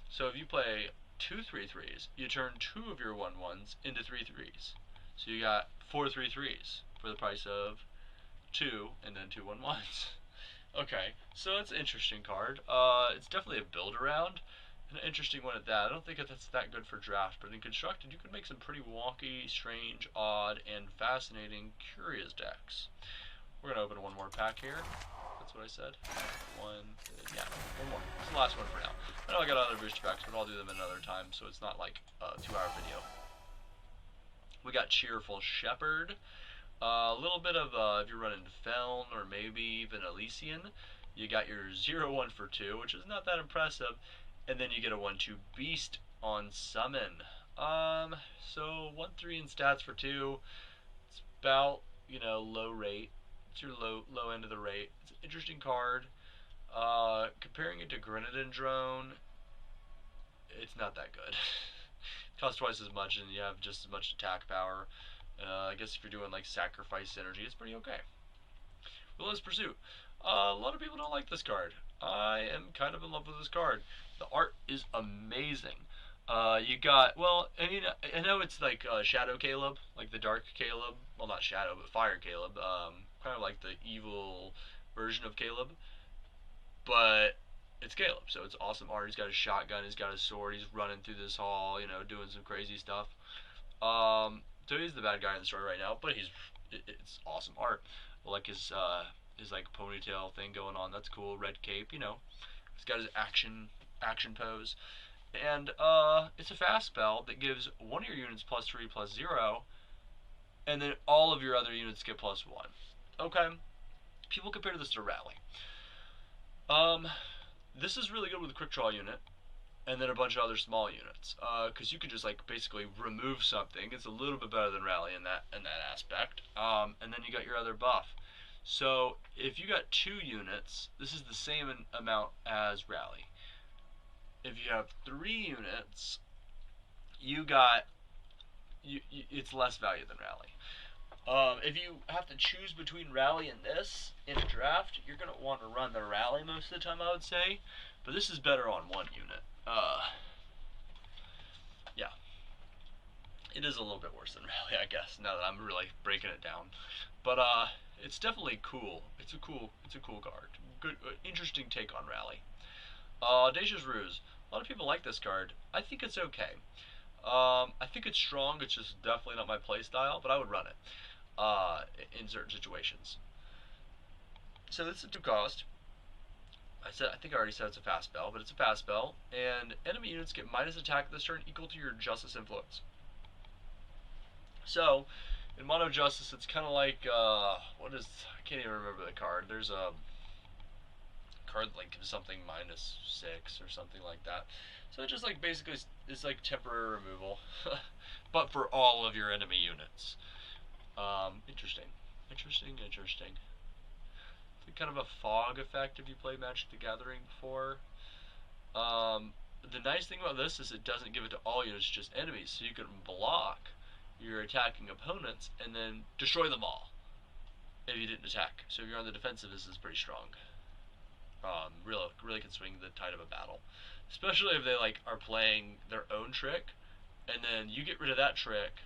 So if you play 2 3/3s, you turn 2 of your 1/1s into 3/3s. So you got 4 3/3s for the price of 2 and then 2 1/1s. Okay, so it's an interesting card. It's definitely a build around. An interesting one at that. I don't think that's that good for draft, but in constructed, you can make some pretty wonky, strange, odd, and fascinating, curious decks. We're gonna open one more pack here. That's what I said. One more. It's the last one for now. I know I got other booster packs, but I'll do them another time, so it's not like a 2-hour video. We got Cheerful Shepherd. A little bit of, if you're running Feln or maybe even Elysian, you got your 0-1 for 2, which is not that impressive. And then you get a 1/2 Beast on Summon. So 1/3 in stats for 2. It's about, low rate. It's your low end of the rate. It's an interesting card. Comparing it to Grenadine Drone, it's not that good. It costs twice as much and you have just as much attack power. I guess if you're doing like sacrifice synergy, it's pretty okay. Relentless Pursuit. A lot of people don't like this card. I am kind of in love with this card. The art is amazing. You got, well, I know it's like Shadow Caleb, like the Dark Caleb. Well, not Shadow, but Fire Caleb. Kind of like the evil version of Caleb. But it's Caleb, so it's awesome art. He's got his shotgun, he's got his sword, he's running through this hall, you know, doing some crazy stuff. So he's the bad guy in the story right now, but it's awesome art. I like his like ponytail thing going on. That's cool. Red cape, you know. He's got his action pose, and it's a fast spell that gives one of your units +3/+0, and then all of your other units get +1. Okay. People compare this to Rally. This is really good with a quick draw unit, and then a bunch of other small units, because you can just like basically remove something. It's a little bit better than Rally in that aspect. And then you got your other buff. So if you got 2 units, this is the same amount as Rally. If you have 3 units, you got it's less value than Rally. If you have to choose between Rally and this in a draft, you're gonna want to run the Rally most of the time, I would say. But this is better on 1 unit. Yeah, it is a little bit worse than Rally, I guess. Now that I'm really breaking it down, but it's definitely cool. It's a cool card. Good, interesting take on Rally. Audacious Ruse. A lot of people like this card. I think it's okay. I think it's strong. It's just definitely not my play style, but I would run it in certain situations. So this is a 2 cost. I think I already said it's a fast spell, but it's a fast spell, and enemy units get minus attack this turn equal to your Justice influence. So, in Mono Justice, it's kind of like, I can't even remember the card. There's a card like something -6 or something like that. So it just like basically it's like temporary removal, but for all of your enemy units. Interesting. It's kind of a fog effect if you play Magic the Gathering before. The nice thing about this is it doesn't give it to all units, just enemies, so you can block your attacking opponents and then destroy them all if you didn't attack. So if you're on the defensive, this is pretty strong. Really can swing the tide of a battle, especially if they like are playing their own trick, and then you get rid of that trick,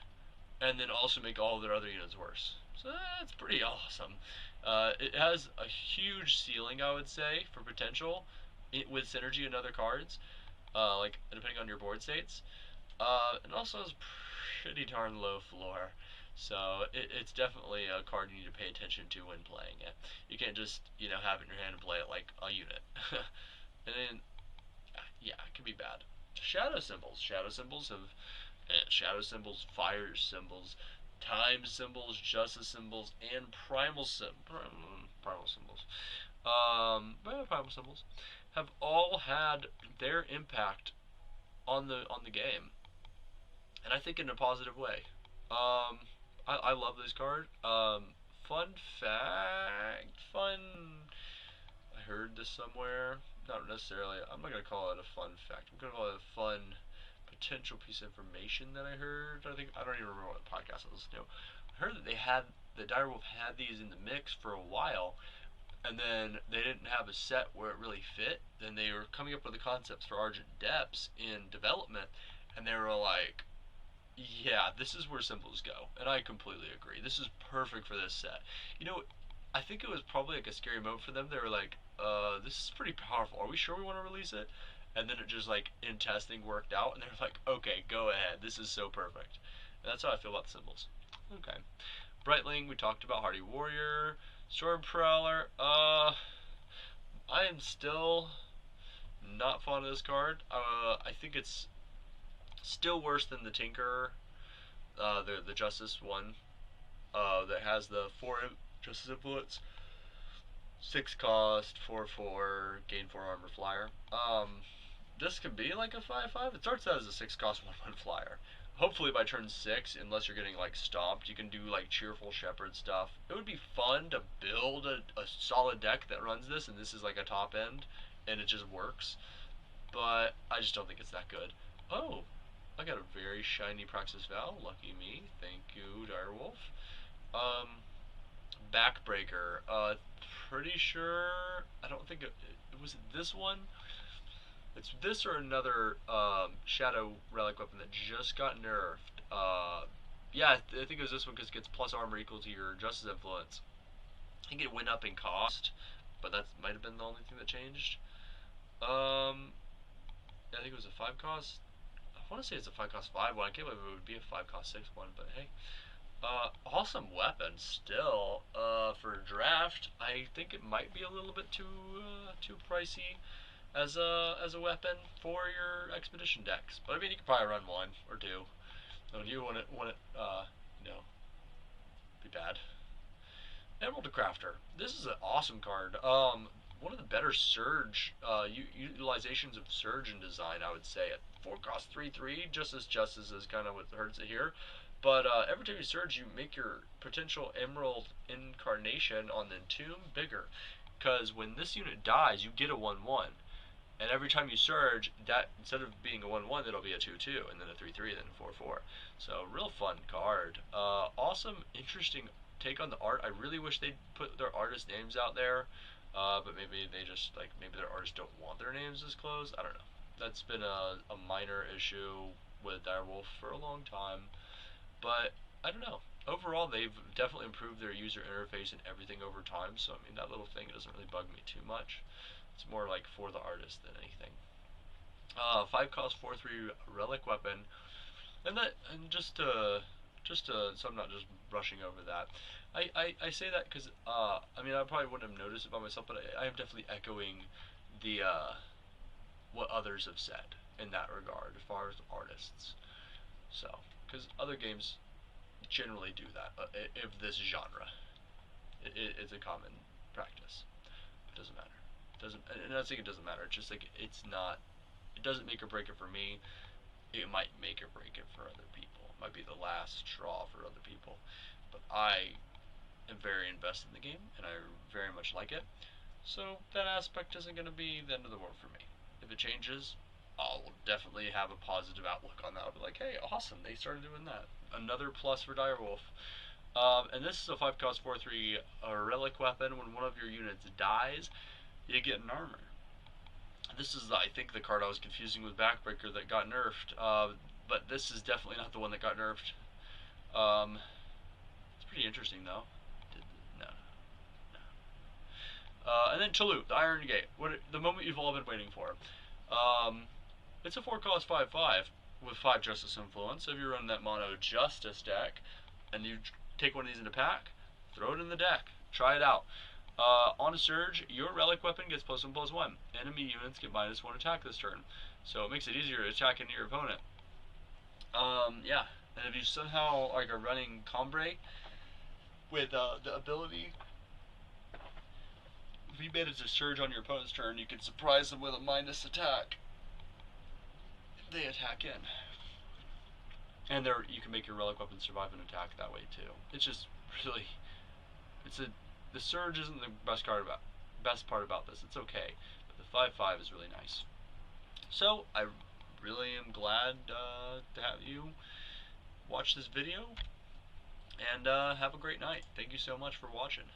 and then also make all of their other units worse. So that's pretty awesome. It has a huge ceiling, I would say, for potential with synergy and other cards, like depending on your board states. It also has pretty darn low floor. So it's definitely a card you need to pay attention to when playing it. You can't just, you know, have it in your hand and play it like a unit. And then, yeah, it can be bad. Shadow symbols. Shadow symbols, fire symbols, time symbols, justice symbols, and primal symbols. Primal symbols have all had their impact on the game, and I think in a positive way. I love this card. Fun fact, I heard this somewhere. Not necessarily. I'm not gonna call it a fun fact. I'm gonna call it a fun potential piece of information that I heard. I don't even remember what podcast I listened to. I heard that the Direwolf had these in the mix for a while, and then they didn't have a set where it really fit. Then they were coming up with the concepts for Argent Depths in development, and they were like, yeah, this is where symbols go, and I completely agree. This is perfect for this set. You know, I think it was probably like a scary moment for them. They were like, this is pretty powerful. Are we sure we want to release it? And then it just like in testing worked out, and they're like, okay, go ahead. This is so perfect. And that's how I feel about the symbols. Okay. Brightling, we talked about. Hearty Warrior. Storm Prowler. I am still not fond of this card. I think it's still worse than the Tinkerer, the Justice one, that has the 4 Justice influence, 6 cost, 4/4, gain 4 armor flyer. This could be like a 5/5. It starts out as a 6 cost 1/1 flyer. Hopefully by turn 6, unless you're getting like stomped, you can do like Cheerful Shepherd stuff. It would be fun to build a solid deck that runs this, and this is like a top end, and it just works. But I just don't think it's that good. Oh, I got a very shiny Praxis Vow. Lucky me. Thank you, Direwolf. Backbreaker. Pretty sure. I don't think it was this one. It's this or another Shadow Relic weapon that just got nerfed. Yeah, I think it was this one because it gets plus armor equal to your Justice influence. I think it went up in cost, but that might have been the only thing that changed. I think it was a 5 cost. I want to say it's a 5 cost 5 one. I can't believe it would be a 5 cost 6 one, but hey. Awesome weapon still. For a draft, I think it might be a little bit too pricey as a weapon for your expedition decks. But I mean, you could probably run 1 or 2. When you want it, you know, be bad. Emerald Crafter. This is an awesome card. One of the better Surge utilizations of Surge in design, I would say. At 4 cost 3/3, Justice is kind of what hurts it here. But every time you Surge, you make your potential Emerald incarnation on the Entomb bigger. Because when this unit dies, you get a 1/1. And every time you Surge, that instead of being a 1/1, it'll be a 2/2, and then a 3/3, then a 4/4. So real fun card. Awesome, interesting take on the art. I really wish they'd put their artist names out there, but maybe they just maybe their artists don't want their names disclosed. I don't know. That's been a minor issue with Direwolf for a long time, but I don't know. Overall, they've definitely improved their user interface and everything over time. So I mean, that little thing doesn't really bug me too much. It's more like for the artist than anything. 5 cost 4/3 relic weapon, and so I'm not just brushing over that. I say that because I mean, I probably wouldn't have noticed it by myself, but I am definitely echoing the what others have said in that regard as far as artists. So because other games generally do that if this genre, it's a common practice. It doesn't matter. It doesn't, and I think it doesn't matter. It's just like it's not. It doesn't make or break it for me. It might make or break it for other people. It might be the last straw for other people. But I am very invested in the game, and I very much like it. So that aspect isn't going to be the end of the world for me. If it changes, I'll definitely have a positive outlook on that. I'll be like, hey, awesome, they started doing that. Another plus for Direwolf. And this is a 5 cost 4/3 relic weapon. When one of your units dies, you get an armor. This is, I think, the card I was confusing with Backbreaker that got nerfed, but this is definitely not the one that got nerfed. It's pretty interesting, though. No. And then Chalut, the Iron Gate, the moment you've all been waiting for. It's a 4 cost 5/5 with 5 Justice Influence. So if you run that mono Justice deck, and you take one of these in a pack, throw it in the deck, try it out. On a Surge, your relic weapon gets +1/+1. Enemy units get -1 attack this turn. So it makes it easier to attack into your opponent. Yeah. And if you somehow are running Combre with the ability, if you manage to Surge on your opponent's turn, you can surprise them with a minus attack. They attack in. And you can make your relic weapon survive an attack that way too. It's just really, the Surge isn't the best part about this. It's okay, but the 5/5 is really nice. So I really am glad to have you watch this video, and have a great night. Thank you so much for watching.